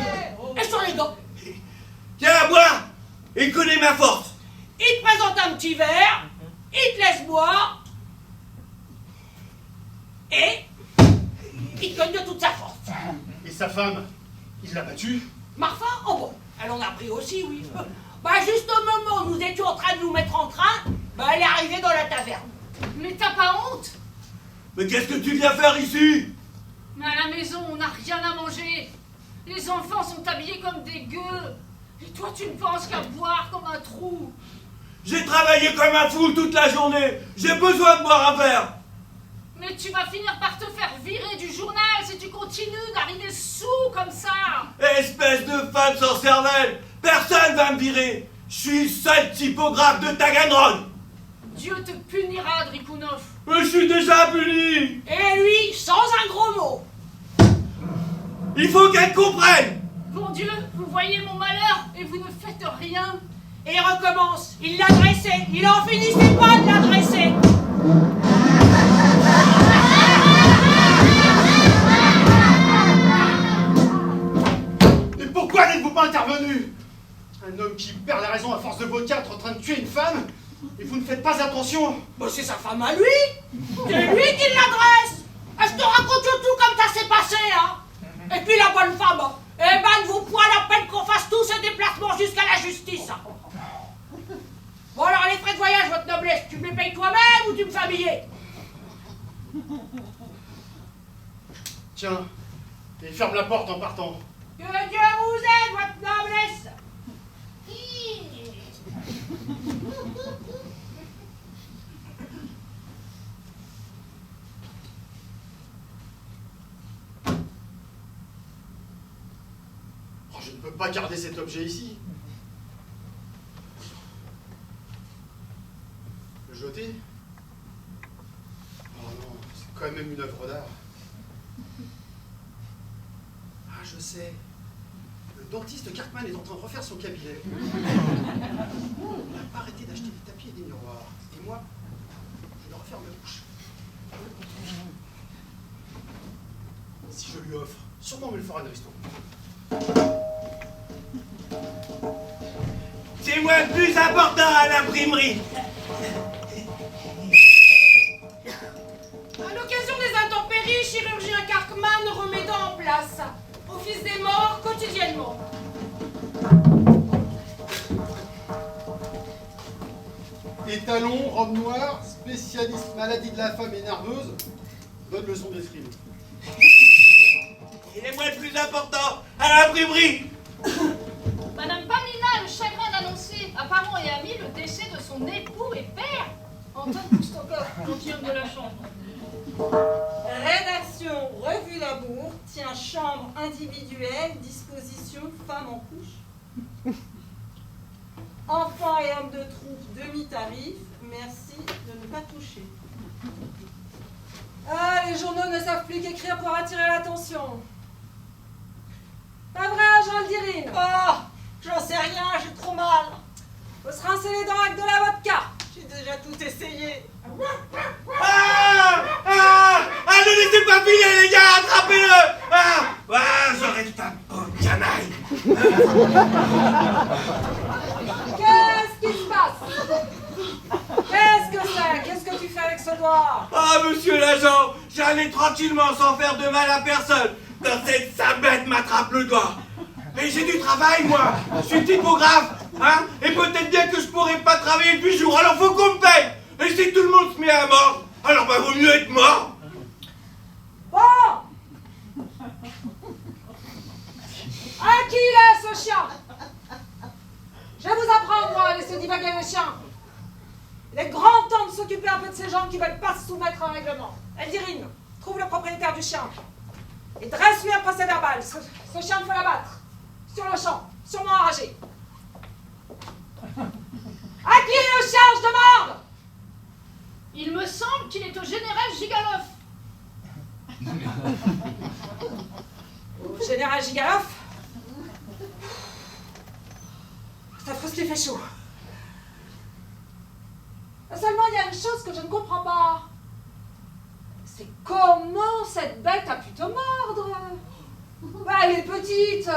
et sur les gars. Tiens, à boire. Et connais ma force. Il te présente un petit verre, il te laisse boire, et il te donne de toute sa force. Et sa femme, il l'a battue? Marfa, oh bon, elle en a pris aussi, oui. Bah, juste au moment où nous étions en train de nous mettre en train, bah, elle est arrivée dans la taverne. Mais t'as pas honte? Mais qu'est-ce que tu viens faire ici? Mais à la maison, on n'a rien à manger. Les enfants sont habillés comme des gueux. Et toi, tu ne penses qu'à boire comme un trou. J'ai travaillé comme un fou toute la journée. J'ai besoin de boire un verre. Mais tu vas finir par te faire virer du journal si tu continues d'arriver sous comme ça. Espèce de femme sans cervelle. Personne va me virer. Je suis le seul typographe de Taganrog. Dieu te punira, Drikounov. Mais je suis déjà puni. Et lui, sans un gros mot. Il faut qu'elle comprenne. Bon Dieu, vous voyez mon malheur et vous ne faites rien. Et il recommence. Il l'adressait. Il en finissait pas de l'adresser. ne faites pas attention. Bah, c'est sa femme à lui. C'est lui qui l'agresse. Je te raconte tout comme ça s'est passé, hein. Et puis la bonne femme, eh ben, ne vaut point la peine qu'on fasse tous ces déplacements jusqu'à la justice. Bon alors, les frais de voyage, votre noblesse, tu me les payes toi-même ou tu me fais habiller? Tiens, et ferme la porte en partant. Que Dieu vous aide, votre noblesse. Oh, je ne peux pas garder cet objet ici. Le jeter? Oh non, c'est quand même une œuvre d'art. Ah, je sais. Le dentiste Cartman est en train de refaire son cabinet. On n'a pas arrêté d'acheter des tapis et des miroirs. Et moi, je le referme la bouche. Si je lui offre, sûrement me le fera de resto. C'est moi le plus important à l'imprimerie. À l'occasion des intempéries, chirurgien Cartman remet en place office des morts quotidiennement. Étalon, robe noire, spécialiste maladie de la femme et nerveuse, bonne leçon d'escrime. Il est moi le plus important à l'imprimerie. Madame Pamina a le chagrin d'annoncer à parents et amis le décès de son époux et père, Anton Koustokov, gentilhomme de la chambre. Rédaction Revue Labour tient chambre individuelle, disposition femme en couche. Enfants et hommes de troupe demi-tarif, merci de ne pas toucher. Ah, les journaux ne savent plus qu'écrire pour attirer l'attention. Pas vrai, Jean Dirine? Oh, j'en sais rien, j'ai trop mal. Faut se rincer les dents avec de la vodka. J'ai déjà tout essayé. Ne laissez pas filer, les gars, attrapez-le. J'aurais dû un canaille. Qu'est-ce qui se passe? Qu'est-ce que c'est? Qu'est-ce que tu fais avec ce doigt? Ah, monsieur l'agent, j'allais tranquillement sans faire de mal à personne. Quand cette sabette m'attrape le doigt. Mais j'ai du travail, moi. Je suis typographe, hein. Et peut-être bien que je pourrais pas travailler depuis jour. Alors faut qu'on me paye. Et si tout le monde se met à mort, alors bah vaut mieux être mort. Bon! À qui il est, ce chien? Je vais vous apprendre, moi, à laisser divaguer les chiens. Il est grand temps de s'occuper un peu de ces gens qui veulent pas se soumettre à un règlement. Eldirine, trouve le propriétaire du chien. Et dresse-lui un procès verbal. Ce chien, il faut l'abattre. Sur le champ, sûrement enragé. À qui est le chien, je demande? Il me semble qu'il est au général Gigaloff. Au général Gigaloff? Ça frustre, il fait chaud. Seulement, il y a une chose que je ne comprends pas. C'est comment cette bête a pu te mordre? Bah, elle est petite.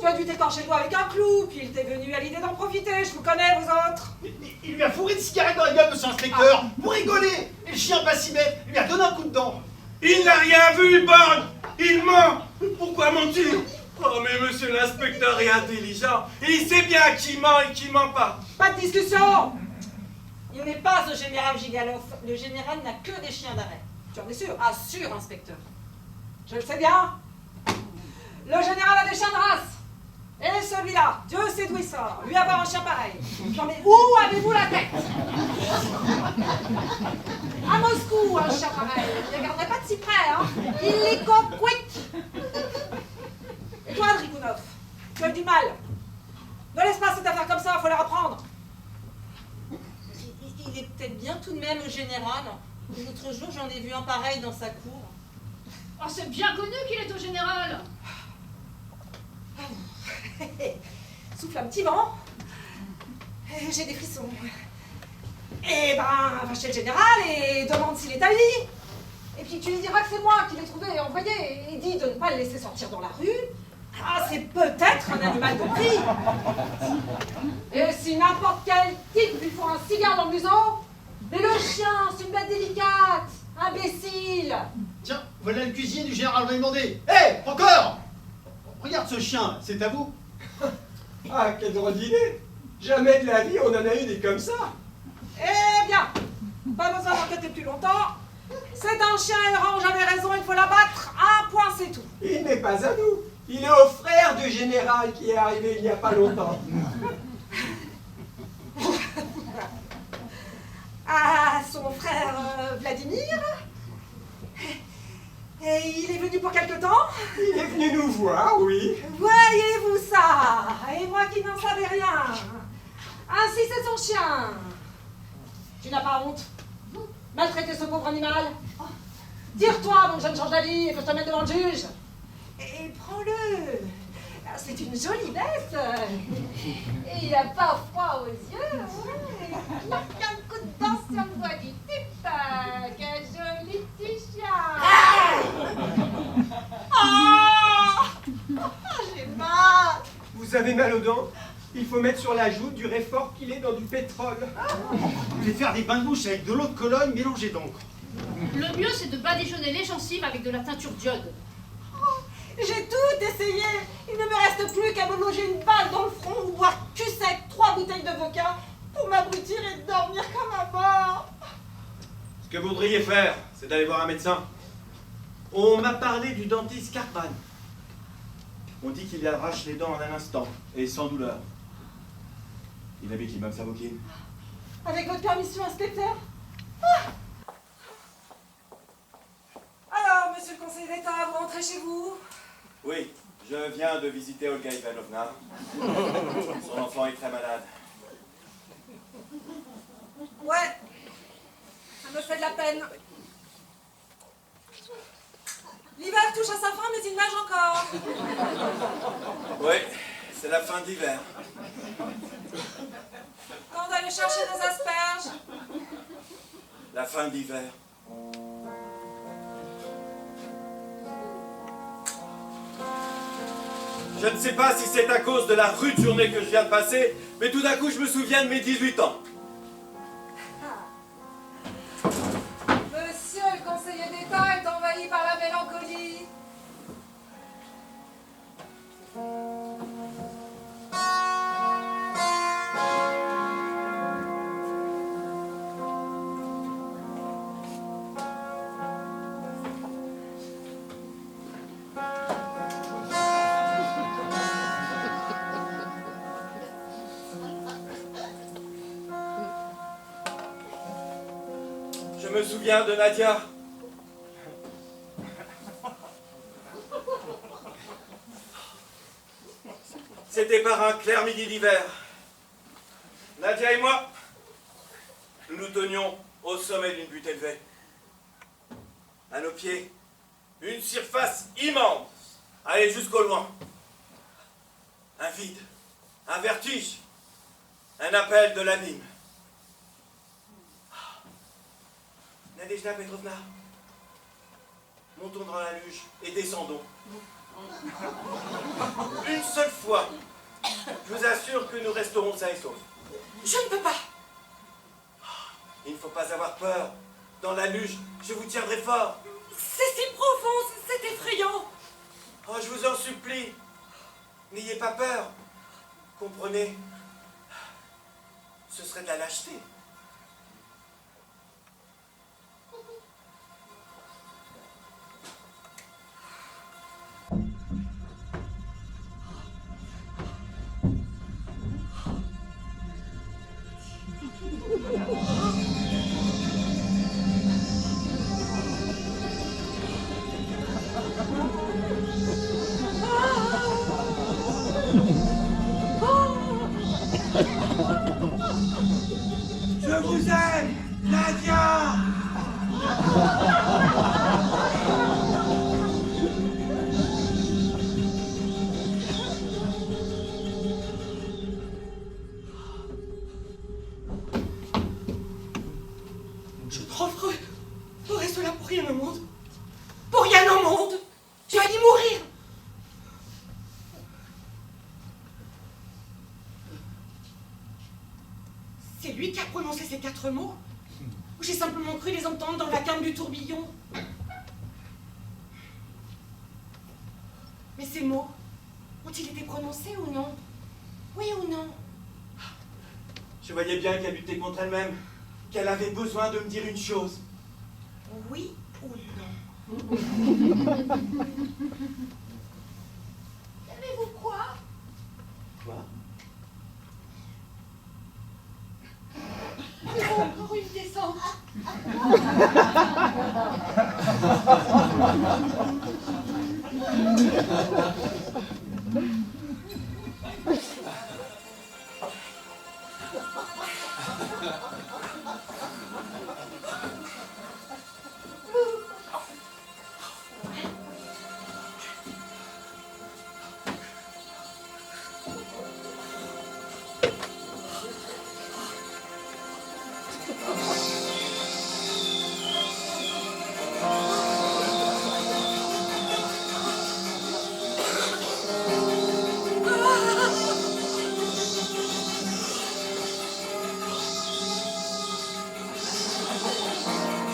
Tu as dû t'écorcher le doigt avec un clou, puis il t'est venu à l'idée d'en profiter. Je vous connais, vous autres. Il lui a fourré une cigarette dans la gueule, monsieur l'inspecteur, pour rigoler. Et le chien pas s'y mettre, il lui a donné un coup de dent. Il n'a rien vu, borgne. Il ment. Pourquoi mentir? Oh, mais monsieur l'inspecteur est intelligent. Et il sait bien qui ment et qui ment pas. Pas de discussion. Il n'est pas au général Gigaloff. Le général n'a que des chiens d'arrêt. Tu en es sûr? Ah, sûr, inspecteur. Je le sais bien. Le général a des chiens de race. Et celui-là, Dieu sait d'où il sort. Lui avoir un chien pareil. Non mais où avez-vous la tête? À Moscou, un chien pareil. Il ne garderait pas de si près, hein. Il les quick. Et toi, Drigounov, tu as du mal. Ne laisse pas cette affaire comme ça, il faut la reprendre. Il est peut-être bien tout de même au général. L'autre jour, j'en ai vu un pareil dans sa cour. Oh, c'est bien connu qu'il est au général. Souffle un petit vent. J'ai des frissons. Eh ben, va chez le général et demande s'il est à lui. Et puis tu lui diras que c'est moi qui l'ai trouvé et envoyé. Et dis de ne pas le laisser sortir dans la rue. Ah, c'est peut-être un animal de prix. Et si n'importe quel type lui fout un cigare dans le museau, mais le chien, c'est une bête délicate, imbécile. Tiens, voilà le cuisinier du général Raymondé. Hé, encore! Regarde ce chien, c'est à vous. Ah, quelle drôle d'idée! Jamais de la vie on en a eu des comme ça! Eh bien, pas besoin d'enquêter plus longtemps. C'est un chien errant, j'avais raison, il faut l'abattre. Un point, c'est tout. Il n'est pas à nous! Il est au frère du général qui est arrivé il n'y a pas longtemps. Ah, son frère Vladimir. Et il est venu pour quelque temps? Il est venu nous voir, oui. Voyez-vous ça? Et moi qui n'en savais rien. Ainsi c'est son chien. Tu n'as pas honte? Maltraiter ce pauvre animal? Tire-toi avant que je ne change d'avis et que je te mette devant le juge. Et prends-le. C'est une jolie bête. Et il n'a pas froid aux yeux. Ouais. Il a un coup de dent sur le doigt du type. Quel joli petit chien. Oh, j'ai mal. Vous avez mal aux dents? Il faut mettre sur la joue du réfort qu'il est dans du pétrole. Je vais faire des bains de bouche avec de l'eau de Cologne mélangée d'encre. Le mieux, c'est de badigeonner les gencives avec de la teinture d'iode. J'ai tout essayé. Il ne me reste plus qu'à me loger une balle dans le front ou boire cul sec 3 bouteilles de vodka pour m'abrutir et dormir comme un mort. Ce que vous voudriez faire, c'est d'aller voir un médecin. On m'a parlé du dentiste Carpan. On dit qu'il arrache les dents en un instant, et sans douleur. Il habite l'immeuble Savokin. Avec votre permission, inspecteur? Alors, monsieur le conseiller d'État, vous rentrez chez vous? Oui, je viens de visiter Olga Ivanovna. Son enfant est très malade. Ouais, ça me fait de la peine. L'hiver touche à sa fin, mais il nage encore. Oui, c'est la fin d'hiver. Quand d'aller chercher des asperges? La fin d'hiver. Je ne sais pas si c'est à cause de la rude journée que je viens de passer, mais tout d'un coup je me souviens de mes 18 ans. Monsieur le conseiller d'État est envahi par la mélancolie. Je me souviens de Nadia. C'était par un clair midi d'hiver. Nadia et moi, nous nous tenions au sommet d'une butte élevée. À nos pieds, une surface immense, allait jusqu'au loin. Un vide, un vertige, un appel de l'abîme. Nadejda Petrovna, montons dans la luge et descendons. Une seule fois, je vous assure que nous resterons sains et saufs. Je ne peux pas. Il ne faut pas avoir peur. Dans la luge, je vous tiendrai fort. C'est si profond, c'est effrayant. Oh, je vous en supplie. N'ayez pas peur. Comprenez, ce serait de la lâcheté. Je vous aime, Nadia! Je te referai cela pour rien au monde. Pour rien au monde. Tu as y mourir. prononcé ces 4 mots? Ou j'ai simplement cru les entendre dans le vacarme du tourbillon? Mais ces mots, ont-ils été prononcés ou non? Oui ou non? Je voyais bien qu'elle luttait contre elle-même, qu'elle avait besoin de me dire une chose. Oui ou non? Savez-vous quoi? Quoi? Nous avons encore une descente.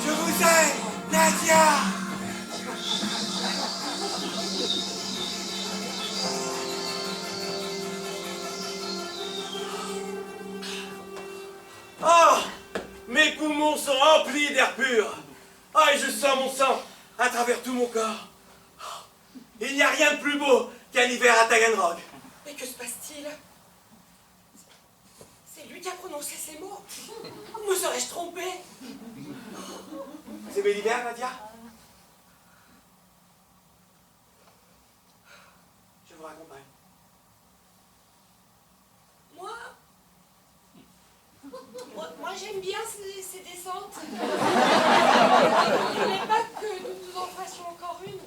Je vous aime, Nadia! Oh! Mes poumons sont remplis d'air pur! Ah, et je sens mon sang à travers tout mon corps! Il n'y a rien de plus beau qu'un hiver à Taganrog! Mais que se passe-t-il? C'est lui qui a prononcé ces mots? Me serais-je trompé? Vous aimez l'hiver, Nadia? Je vous raccompagne. Moi j'aime bien ces descentes. Je ne voulais pas que nous en fassions encore une.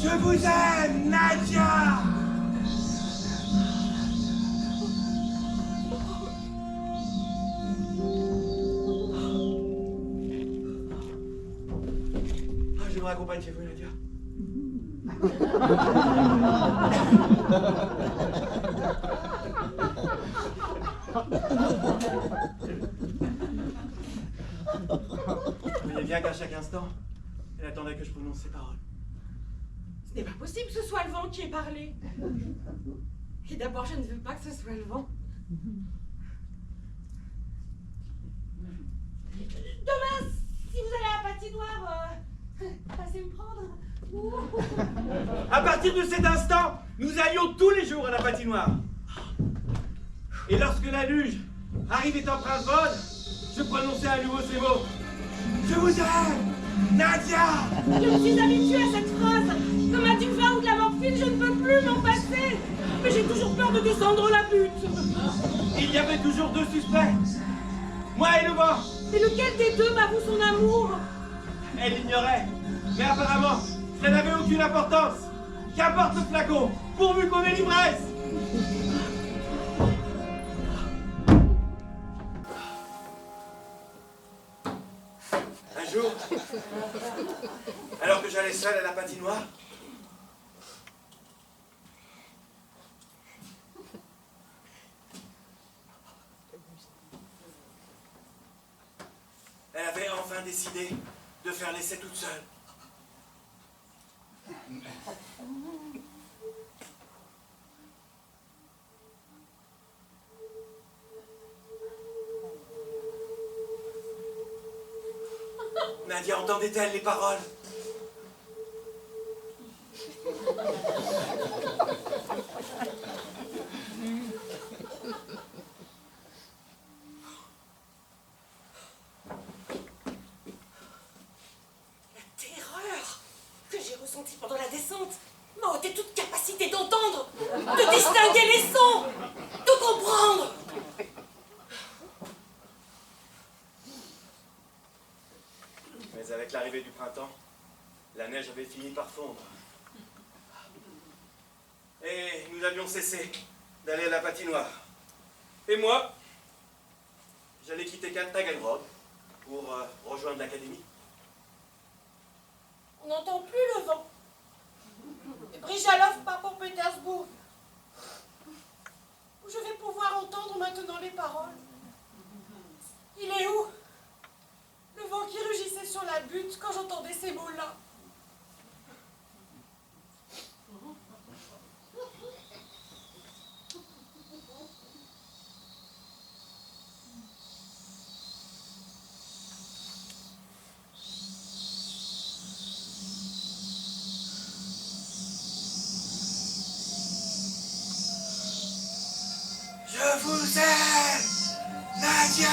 Je vous aime, Nadia! Ah, je vous raccompagne chez vous, Nadia. Vous voyez bien qu'à chaque instant, elle attendait que je prononce ces paroles. Ce n'est pas possible que ce soit le vent qui ait parlé. Et d'abord, je ne veux pas que ce soit le vent. Demain, si vous allez à la patinoire, passez me prendre. À partir de cet instant, nous allions tous les jours à la patinoire. Et lorsque la luge arrivait en prince vol, je prononçais à nouveau ces mots. Je vous aime, Nadia! Je me suis habituée à cette phrase. Comme à du vin ou de la morphine, je ne peux plus m'en passer. Mais j'ai toujours peur de descendre la butte. Il y avait toujours 2 suspects. Moi et le vent. Mais lequel des deux m'avoue son amour? Elle l'ignorait. Mais apparemment, ça n'avait aucune importance. Qu'importe le flacon, pourvu qu'on ait l'ivresse. Un jour, alors que j'allais seul à la patinoire, elle avait enfin décidé de faire l'essai toute seule. Nadia entendait-elle les paroles? La terreur que j'ai ressentie pendant la entendre, de distinguer les sons, de comprendre. Mais avec l'arrivée du printemps, la neige avait fini par fondre. Et nous avions cessé d'aller à la patinoire. Et moi, j'allais quitter Taganrog pour rejoindre l'académie. On n'entend plus le vent. Et Brijalov part pour Pétersbourg, où je vais pouvoir entendre maintenant les paroles. Il est où? Le vent qui rugissait sur la butte quand j'entendais ces mots-là. Je vous aime, Nadia!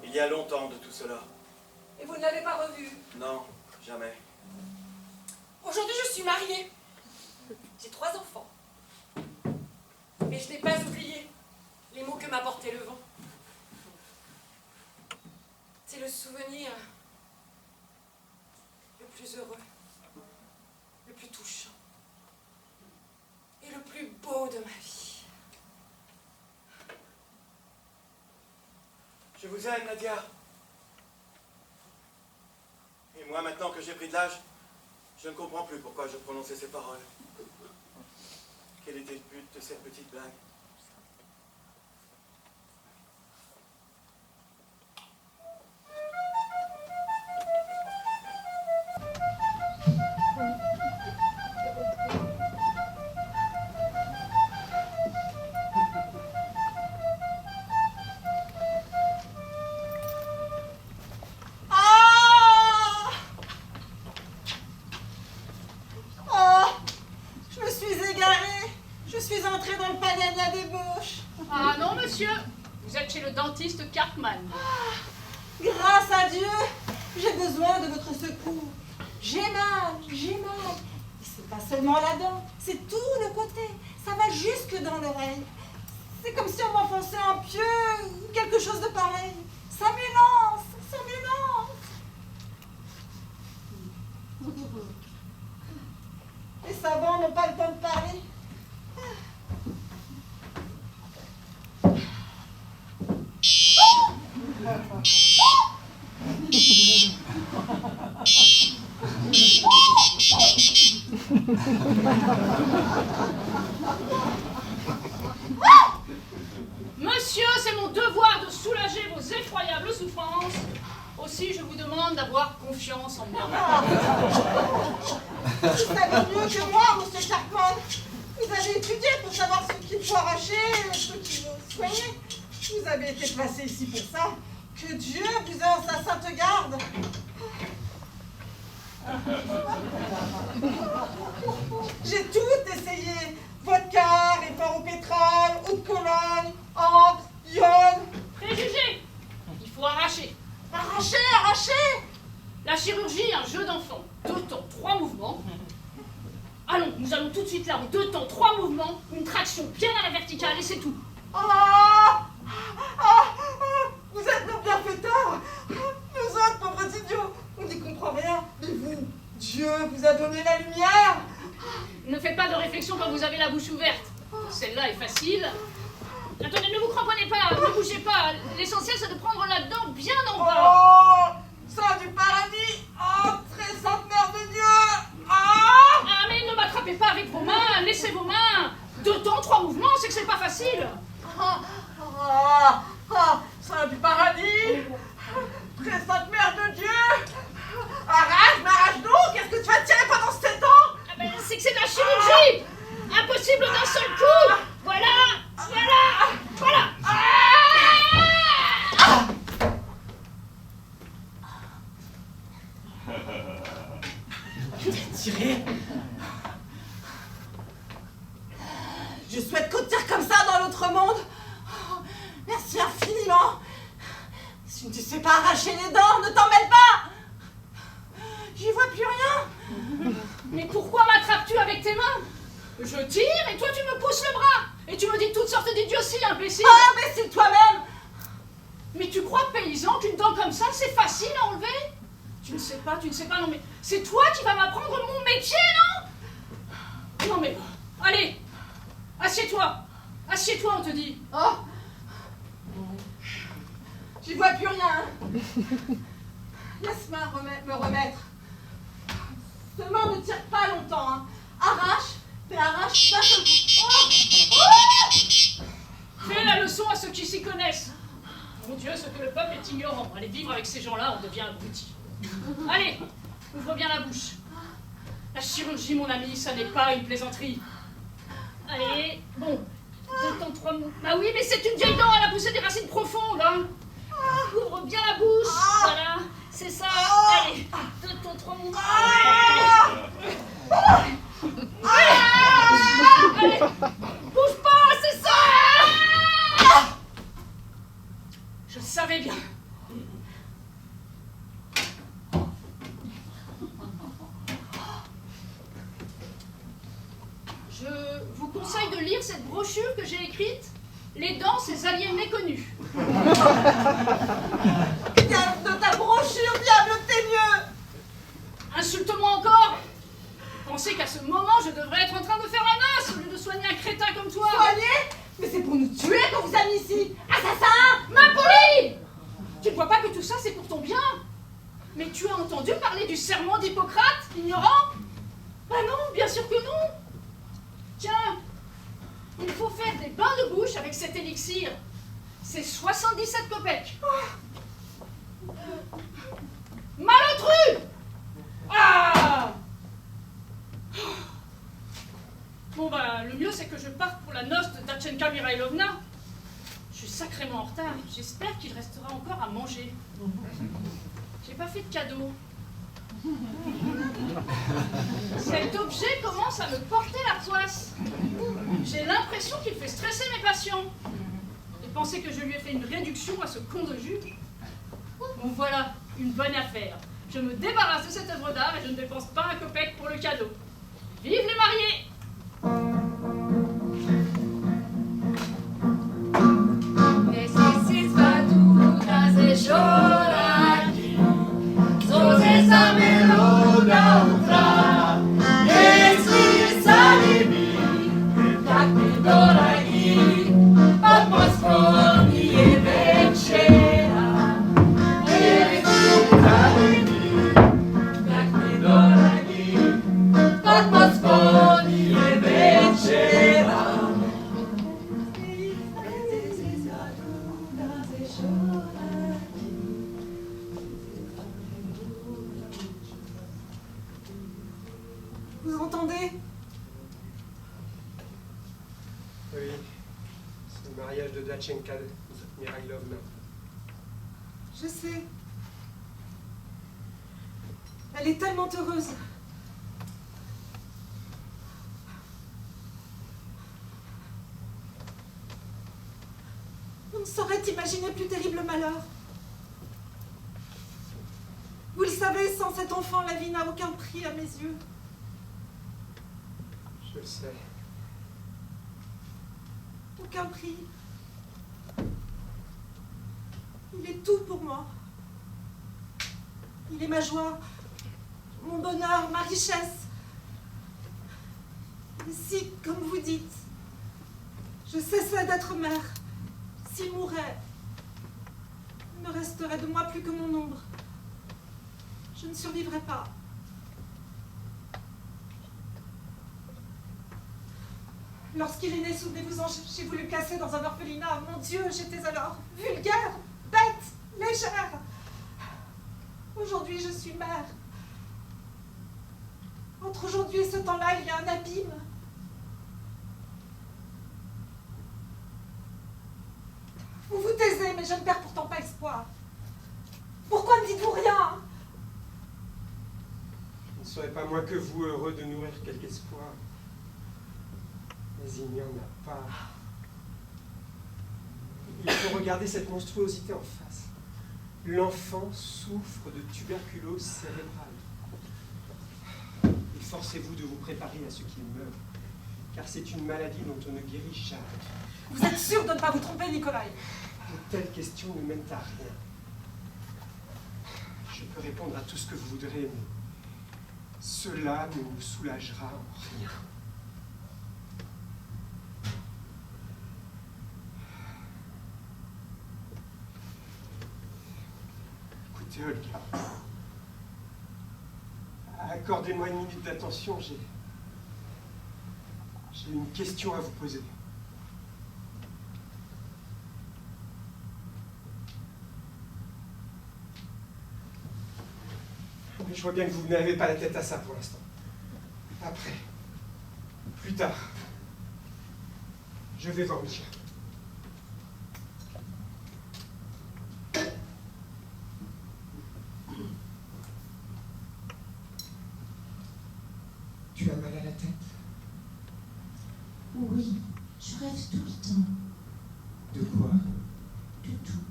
Il y a longtemps de tout cela. Et vous ne l'avez pas revu? Non, jamais. Aujourd'hui, je suis mariée. J'ai 3 enfants. Mais je n'ai pas oublié les mots que m'a porté le vent. C'est le souvenir le plus heureux, le plus touchant et le plus beau de ma vie. Je vous aime, Nadia. Et moi, maintenant que j'ai pris de l'âge, je ne comprends plus pourquoi je prononçais ces paroles. Quel était le but de cette petite blague? Ah non, monsieur, vous êtes chez le dentiste Cartman. Grâce à Dieu, j'ai besoin de votre secours. J'ai mal, j'ai mal. Et c'est pas seulement la dent, c'est tout le côté. Ça va jusque dans l'oreille. C'est comme si on m'enfonçait un pieu ou quelque chose de pareil. Ça m'élance, ça m'élance. Les savants n'ont pas le temps de parler. Monsieur, c'est mon devoir de soulager vos effroyables souffrances. Aussi, je vous demande d'avoir confiance en moi. Vous savez mieux que moi, monsieur Cartman. Vous avez étudié pour savoir ce qu'il faut arracher et ce qu'il faut soigner. Vous avez été placé ici pour ça. Que Dieu vous ait en sa sainte garde. J'ai tout essayé. Vodka, réfort au pétrole, eau de Cologne, encre, iode. Préjugés, il faut arracher. Arracher, arracher. La chirurgie, un jeu d'enfant. 2 temps, 3 mouvements. Allons, nous allons tout de suite là. En 2 temps, 3 mouvements. Une traction bien à la verticale et c'est tout. Vous êtes nos bienfaiteurs. Nous autres, pauvres idiots, on n'y comprend rien. Mais vous, Dieu vous a donné la lumière. Ne faites pas de réflexion quand vous avez la bouche ouverte. Celle-là est facile. Attendez, ne vous cramponnez pas, ne bougez pas. L'essentiel, c'est de prendre la dent bien en bas. Saint du paradis. Très sainte mère de Dieu. Ah, mais ne m'attrapez pas avec vos mains, laissez vos mains. 2 temps, 3 mouvements, c'est que c'est pas facile. Saint du paradis. Très sainte mère de Dieu. Arrache donc. Qu'est-ce que tu vas tirer pendant 7 ans? Ah ben, c'est que c'est de la chirurgie. Impossible d'un seul coup. Voilà, voilà, voilà. Tiré. Je souhaite qu'on tire comme ça dans l'autre monde. Oh, merci infiniment. Si tu ne sais pas arracher les dents, ne t'en mêle pas. J'y vois plus rien. Mais pourquoi m'attrapes-tu avec tes mains? Je tire et toi tu me pousses le bras. Et tu me dis toutes sortes d'idioties, imbécile. Oh, imbécile toi-même. Mais tu crois, paysan, qu'une dent comme ça, c'est facile à enlever? Tu ne sais pas, non mais c'est toi qui vas m'apprendre mon métier, non? Non mais, allez, assieds-toi, on te dit. Oh, j'y vois plus rien. Laisse-moi me remettre. Seulement ne tire pas longtemps, hein. Arrache d'un seul coup. Oh, oh. Fais la leçon à ceux qui s'y connaissent. Mon Dieu, ce que le peuple est ignorant. Allez vivre avec ces gens-là, on devient abruti. Allez, ouvre bien la bouche. La chirurgie, mon ami, ça n'est pas une plaisanterie. Allez, bon, 2 temps 3 mots. Bah oui, mais c'est une vieille dent, elle a poussé des racines profondes, hein. Ouvre bien la bouche, voilà, c'est ça. Allez, 2 temps 3 mots. Allez, bouge pas, c'est ça. Je le savais bien. Je vous conseille de lire cette brochure que j'ai écrite, Les dents, ces aliens méconnus. Diable de ta brochure, diable, t'es mieux. Insulte-moi encore. Pensez qu'à ce moment, je devrais être en train de faire un os au lieu de soigner un crétin comme toi. Soigner? Mais c'est pour nous tuer qu'on vous a mis ici. Assassin! Ma Pauline! Tu ne vois pas que tout ça, c'est pour ton bien? Mais tu as entendu parler du serment d'Hippocrate, ignorant? Bah non, bien sûr que non. Tiens, il faut faire des bains de bouche avec cet élixir. C'est 77 kopecks. Malotru! Ah! Bon bah, le mieux c'est que je parte pour la noce de Datchenka Mirailovna. Je suis sacrément en retard. J'espère qu'il restera encore à manger. J'ai pas fait de cadeau. Cet objet commence à me porter la poisse. J'ai l'impression qu'il fait stresser mes patients. Et pensez que je lui ai fait une réduction à ce con de jupe. Bon voilà, une bonne affaire. Je me débarrasse de cette œuvre d'art et je ne dépense pas un kopek pour le cadeau. Vive les mariés! Vous entendez? Oui, c'est le mariage de Datchenka Mirailovna. Je sais. Elle est tellement heureuse. On ne saurait imaginer plus terrible malheur. Vous le savez, sans cet enfant, la vie n'a aucun prix à mes yeux. Je le sais. Aucun prix. Il est tout pour moi. Il est ma joie, mon bonheur, ma richesse. Et si, comme vous dites, je cessais d'être mère, s'il mourait, il ne resterait de moi plus que mon ombre. Je ne survivrais pas. Lorsqu'il est né, souvenez-vous-en, j'ai voulu le placer dans un orphelinat. Mon Dieu, j'étais alors vulgaire, bête, légère. Aujourd'hui, je suis mère. Entre aujourd'hui et ce temps-là, il y a un abîme. Vous vous taisez, mais je ne perds pourtant pas espoir. Pourquoi ne dites-vous rien? Je ne serais pas moins que vous heureux de nourrir quelque espoir. Mais il n'y en a pas. Il faut regarder cette monstruosité en face. L'enfant souffre de tuberculose cérébrale. Et forcez-vous de vous préparer à ce qu'il meure, car c'est une maladie dont on ne guérit jamais. Vous êtes sûr de ne pas vous tromper, Nikolai? De telles questions ne mènent à rien. Je peux répondre à tout ce que vous voudrez, mais cela ne vous soulagera en rien. Écoutez, Olga, accordez-moi une minute d'attention, j'ai une question à vous poser. Mais je vois bien que vous n'avez pas la tête à ça pour l'instant. Après, plus tard, je vais voir Micha. Tu as mal à la tête? Oui, je rêve tout le temps. De quoi? De tout.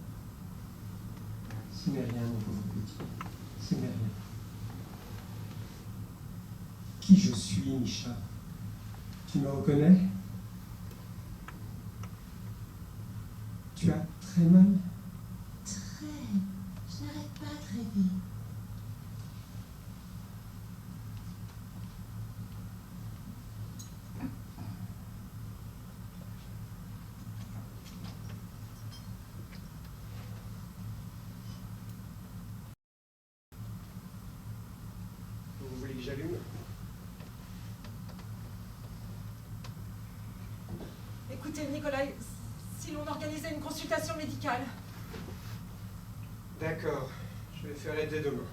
Ce n'est rien, mon pauvre petit. Ce n'est rien. Qui je suis, Misha? Tu me reconnais? Tu as très mal? Très. Je n'arrête pas de rêver. Vous voulez que j'allume? Écoutez, Nikolai, si l'on organisait une consultation médicale. D'accord, je vais faire aider demain.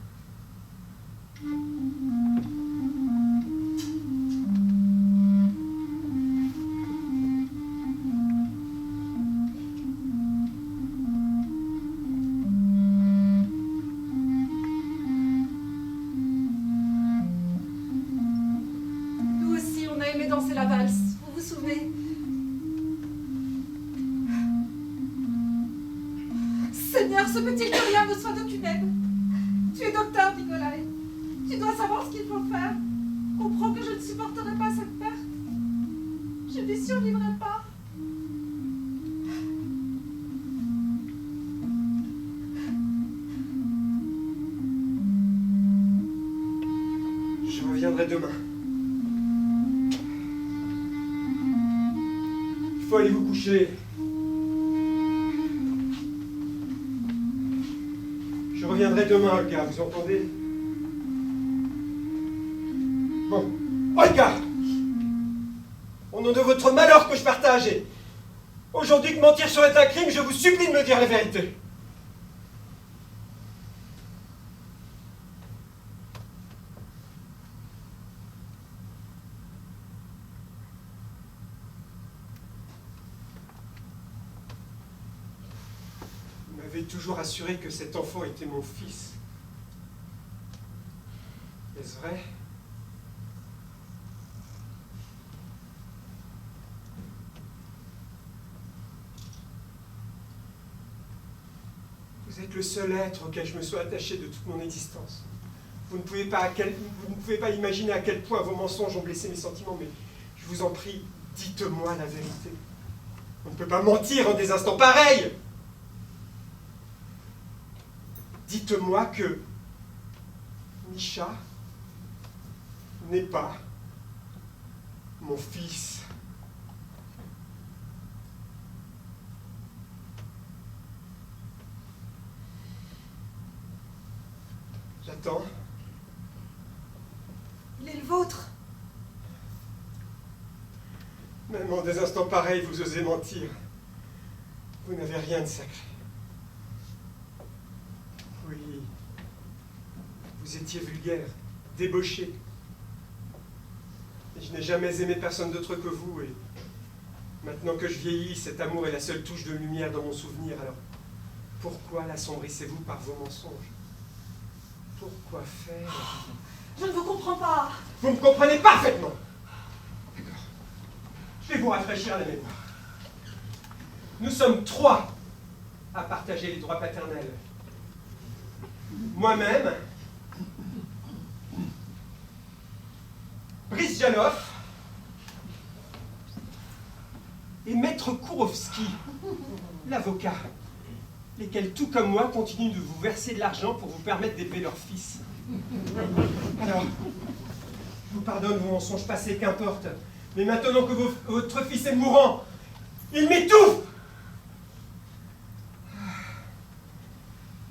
Nous aussi, on a aimé danser la valse, vous vous souvenez? Seigneur, se peut-il que rien ne soit d'aucune aide? Tu es docteur, Nikolai. Tu dois savoir ce qu'il faut faire. Comprends que je ne supporterai pas cette perte. Je n'y survivrai pas. Je reviendrai demain. Il faut aller vous coucher. Je reviendrai demain, Olga, vous entendez? Bon, Olga! Au nom de votre malheur que je partage, et aujourd'hui que mentir serait un crime, je vous supplie de me dire la vérité. Vous m'avez toujours assuré que cet enfant était mon fils. Est-ce vrai? Vous êtes le seul être auquel je me sois attaché de toute mon existence. Vous ne pouvez pas imaginer à quel point vos mensonges ont blessé mes sentiments, mais je vous en prie, dites-moi la vérité. On ne peut pas mentir en des instants pareils. Dites-moi que Misha n'est pas mon fils. J'attends. Il est le vôtre. Même en des instants pareils, vous osez mentir. Vous n'avez rien de sacré. Oui. Vous étiez vulgaire, débauché. Et je n'ai jamais aimé personne d'autre que vous. Et maintenant que je vieillis, cet amour est la seule touche de lumière dans mon souvenir. Alors, pourquoi l'assombrissez-vous par vos mensonges? Pourquoi faire? Je ne vous comprends pas. Vous me comprenez parfaitement. D'accord. Je vais vous rafraîchir la mémoire. Nous sommes 3 à partager les droits paternels. Moi-même, Brice Jaloff et Maître Kourovski, l'avocat, lesquels, tout comme moi, continuent de vous verser de l'argent pour vous permettre d'élever leur fils. Alors, je vous pardonne vos mensonges passés, qu'importe. Mais maintenant que votre fils est mourant, il m'étouffe.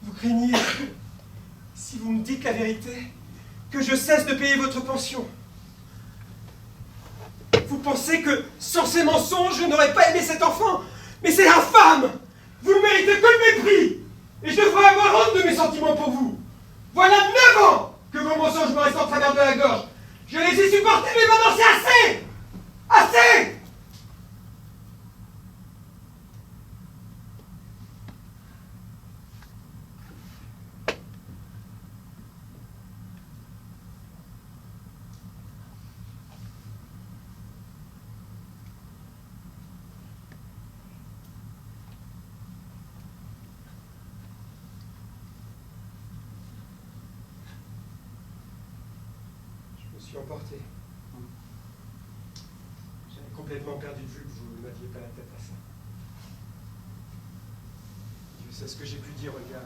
Vous craignez, si vous me dites la vérité, que je cesse de payer votre pension. Vous pensez que, sans ces mensonges, je n'aurais pas aimé cet enfant. Mais c'est infâme. Vous ne méritez que le mépris. Et je devrais avoir honte de mes sentiments pour vous. Voilà 9 ans que vos mensonges me restent en travers de la gorge. Je les ai supportés, mais maintenant c'est assez. Assez. Je me suis emporté. J'avais complètement perdu de vue que vous ne m'aviez pas la tête à ça. Dieu sait ce que j'ai pu dire, Olga.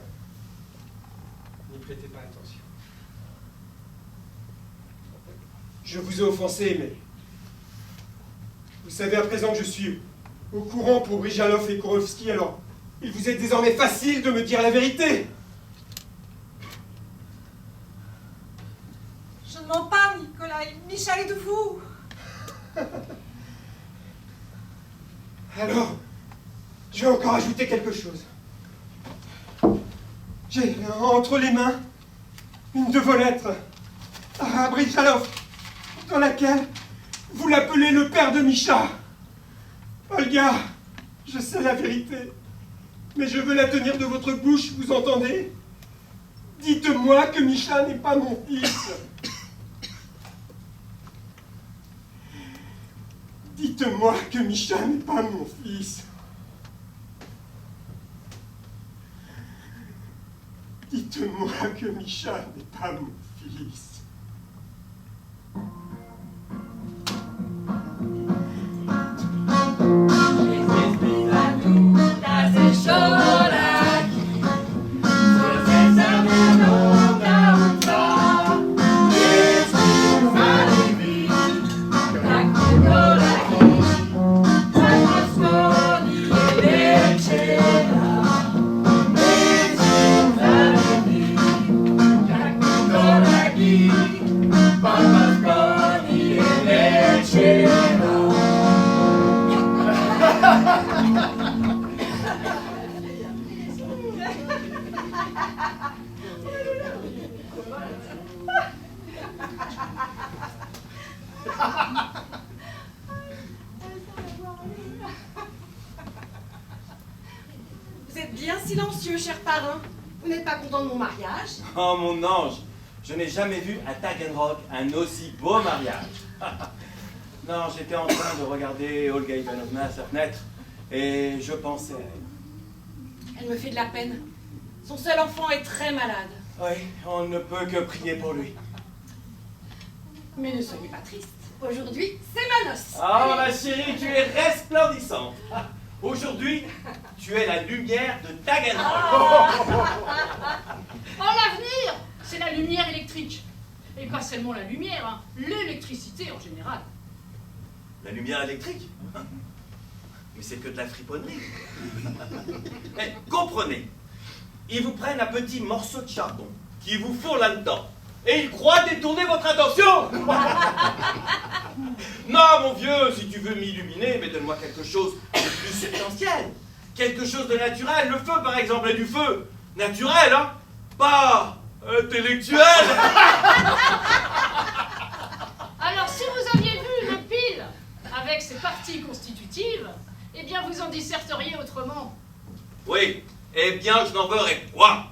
N'y prêtez pas attention. Je vous ai offensé, mais vous savez à présent que je suis au courant pour Brijalov et Kourovski, alors il vous est désormais facile de me dire la vérité. Je ne mens pas, Nicolas. Micha est de vous. Alors, je vais encore ajouter quelque chose. J'ai entre les mains une de vos lettres à Brijalov, dans laquelle vous l'appelez le père de Micha. Olga, je sais la vérité, mais je veux la tenir de votre bouche, vous entendez? Dites-moi que Micha n'est pas mon fils. Dites-moi que Micha n'est pas mon fils. Dites-moi que Micha n'est pas mon fils. Vous êtes bien silencieux, cher parrain. Vous n'êtes pas content de mon mariage? Oh mon ange, je n'ai jamais vu à Taganrog un aussi beau mariage. Non, j'étais en train de regarder Olga Ivanovna à sa fenêtre et je pensais à elle. Elle me fait de la peine. Son seul enfant est très malade. Oui, on ne peut que prier pour lui. Mais ne soyez pas triste. Aujourd'hui, c'est ma noce. Ah, ma chérie, tu es resplendissante. Aujourd'hui, tu es la lumière de Taganrog. Oh, l'avenir, c'est la lumière électrique. Et pas seulement la lumière, hein, l'électricité en général. La lumière électrique? Mais c'est que de la friponnerie. Mais comprenez, ils vous prennent un petit morceau de charbon qui vous fourrent là-dedans et ils croient détourner votre attention. Non, mon vieux, si tu veux m'illuminer, mais donne-moi quelque chose de plus substantiel. Quelque chose de naturel. Le feu, par exemple, est du feu. Naturel, hein? Pas intellectuel. Alors, si vous aviez vu le pile avec ses parties constitutives, eh bien, vous en disserteriez autrement. Oui, eh bien, je n'en verrai point.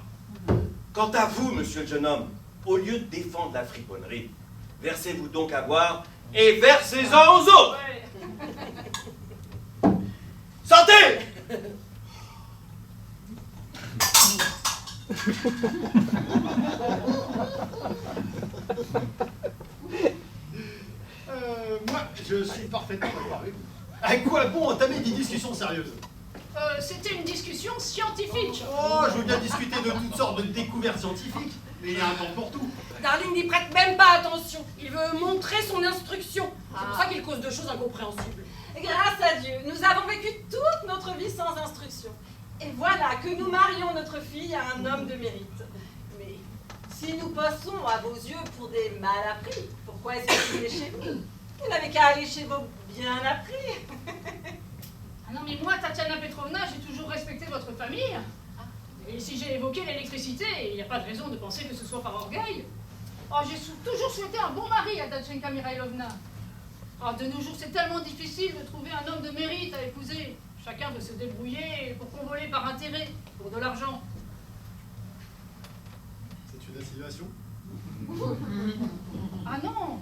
Quant à vous, monsieur le jeune homme, au lieu de défendre la friponnerie, versez-vous donc à boire et versez-en aux autres. Ouais. Moi, je suis parfaitement d'accord avec vous. À quoi bon entamer des discussions sérieuses? C'était une discussion scientifique. Oh, je veux bien discuter de toutes sortes de découvertes scientifiques, mais il y a un temps pour tout. Darling n'y prête même pas attention. Il veut montrer son instruction. C'est pour ça qu'il cause de choses incompréhensibles. Grâce à Dieu, nous avons vécu toute notre vie sans instruction. Et voilà que nous marions notre fille à un homme de mérite. Mais si nous passons à vos yeux pour des mal appris, pourquoi est-ce que vous venez chez vous? Vous n'avez qu'à aller chez vos bien appris. Ah non, mais moi, Tatiana Petrovna, j'ai toujours respecté votre famille. Et si j'ai évoqué l'électricité, il n'y a pas de raison de penser que ce soit par orgueil. Oh, j'ai toujours souhaité un bon mari à Datchenka Mirailovna. Oh, de nos jours, c'est tellement difficile de trouver un homme de mérite à épouser. Chacun veut se débrouiller pour convoler par intérêt, pour de l'argent. C'est une insinuation? Ah non,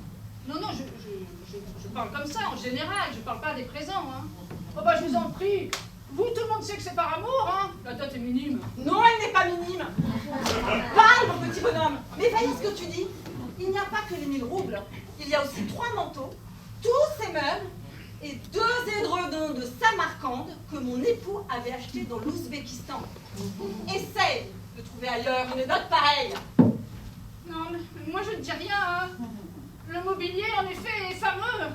non, je parle comme ça, en général, je parle pas des présents, hein. Oh bah, je vous en prie, vous, tout le monde sait que c'est par amour, hein. La dot est minime. Non, elle n'est pas minime. Parle, mon petit bonhomme. Mais voyez ce que tu dis. Il n'y a pas que les 1000 roubles. Il y a aussi 3 manteaux, tous ces meubles et 2 édredons de Samarcande que mon époux avait achetés dans l'Ouzbékistan. Essaye de trouver ailleurs une dot pareille. Non, mais moi je ne dis rien, hein. Le mobilier, en effet, est fameux.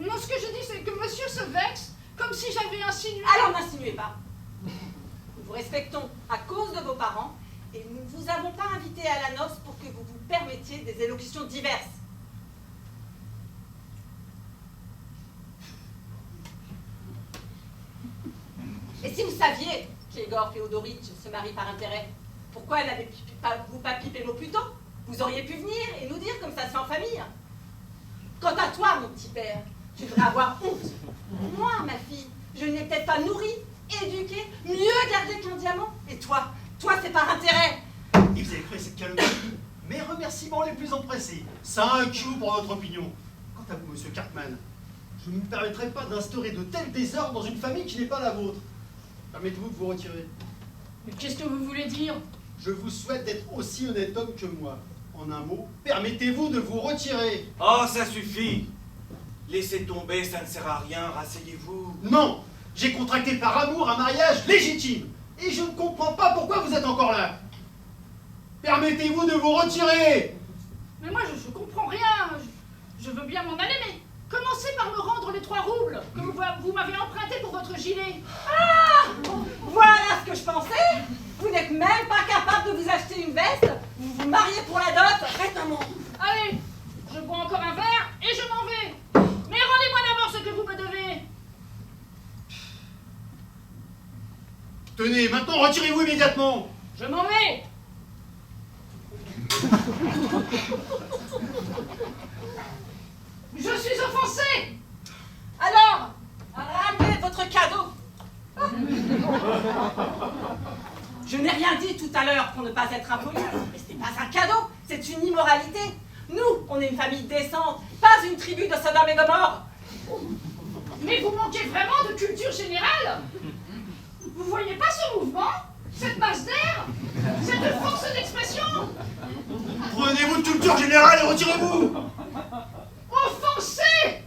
Non, ce que je dis, c'est que monsieur se vexe comme si j'avais insinué... Alors n'insinuez pas. Nous vous respectons à cause de vos parents et nous ne vous avons pas invité à la noce pour que vous vous permettiez des élocutions diverses. Et si vous saviez qu'Egor Féodoritch se marie par intérêt, pourquoi n'avez-vous pas pipé l'eau plus tôt? Vous auriez pu venir et nous dire comme ça se fait en famille. Quant à toi, mon petit père, tu devrais avoir honte. Moi, ma fille, je n'ai peut-être pas nourri, éduqué, mieux gardé qu'un diamant. Et toi, c'est par intérêt. Et vous avez cru cette calomnie? Mes remerciements les plus empressés. 5 jours pour votre opinion. Quant à vous, monsieur Cartman, je ne me permettrai pas d'instaurer de tels désordres dans une famille qui n'est pas la vôtre. Permettez-vous de vous retirer. Mais qu'est-ce que vous voulez dire? Je vous souhaite d'être aussi honnête homme que moi. En un mot, permettez-vous de vous retirer. Oh, ça suffit. Laissez tomber, ça ne sert à rien, rasseyez-vous. Non, j'ai contracté par amour un mariage légitime. Et je ne comprends pas pourquoi vous êtes encore là. Permettez-vous de vous retirer. Mais moi, je comprends rien. Je veux bien m'en aller, mais commencez par me rendre les 3 roubles que vous m'avez empruntés pour votre gilet. Ah! Voilà ce que je pensais. Vous n'êtes même pas capable de vous acheter une veste. Vous vous mariez pour la dot. Arrête, maman. Allez, je bois encore un verre et je m'en vais. Mais rendez-moi d'abord ce que vous me devez. Tenez, maintenant retirez-vous immédiatement. Je m'en vais. Je suis offensée. Alors, ramenez votre cadeau. Je n'ai rien dit tout à l'heure pour ne pas être impoli. Mais ce n'est pas un cadeau, c'est une immoralité. Nous, on est une famille décente, pas une tribu de Sodome et Gomorrhe. Mais vous manquez vraiment de culture générale. Vous voyez pas ce mouvement? Cette masse d'air? Cette force d'expression? Prenez-vous de culture générale et retirez-vous. Offensé!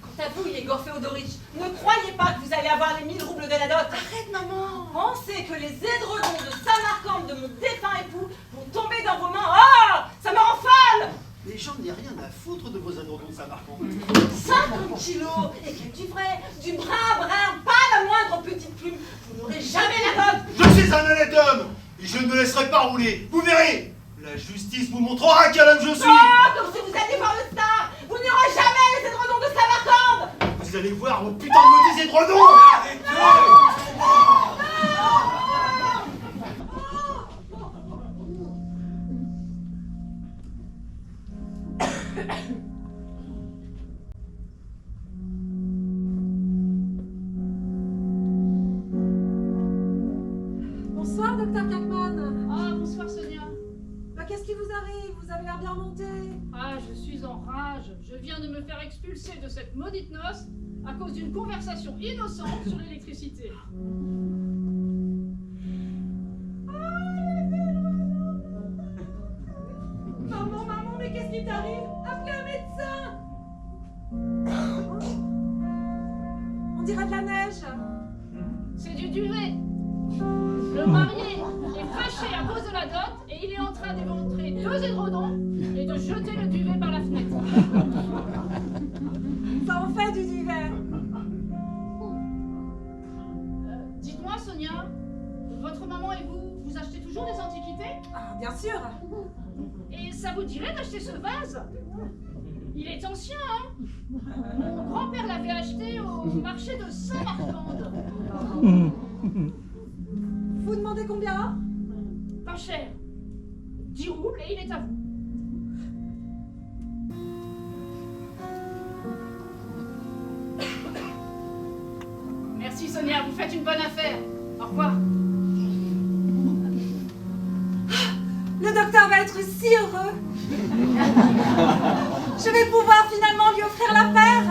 Quant à vous, Yegor Féodoritch, ne croyez pas que vous allez avoir les 1000 roubles de la dot. Arrête, maman. Pensez que les édredons de Samarcande de mon défunt époux vont tomber dans vos mains. Oh, ça me rend folle. Mais j'en ai rien à foutre de vos adorants de Samarcande. 50 kilos, et quel du vrai, du brun, pas la moindre petite plume. Vous n'aurez jamais la dot. Je suis un honnête homme et je ne me laisserai pas rouler. Vous verrez, la justice vous montrera quel homme je suis. Oh, comme si vous alliez voir le star. Vous n'aurez jamais les édredons de Samarcande. Vous allez voir vos putains de maudits édredons. Bonsoir, docteur Kackman. Ah, bonsoir Sonia. Bah, qu'est-ce qui vous arrive? Vous avez l'air bien remonté. Ah, je suis en rage. Je viens de me faire expulser de cette maudite noce à cause d'une conversation innocente sur l'électricité. On dirait de la neige. C'est du duvet. Le marié est fâché à cause de la dot et il est en train d'éventrer 2 édredons et de jeter le duvet par la fenêtre. Ça en fait du duvet. Dites-moi, Sonia, votre maman et vous achetez toujours des antiquités? Ah, bien sûr. Et ça vous dirait d'acheter ce vase? Il est ancien, hein? Mon grand-père l'avait acheté au marché de Saint-Marcande. Vous demandez combien? Pas cher. 10 roubles et il est à vous. Merci Sonia, vous faites une bonne affaire. Au revoir. Le docteur va être si heureux. Je vais pouvoir finalement lui offrir la paire.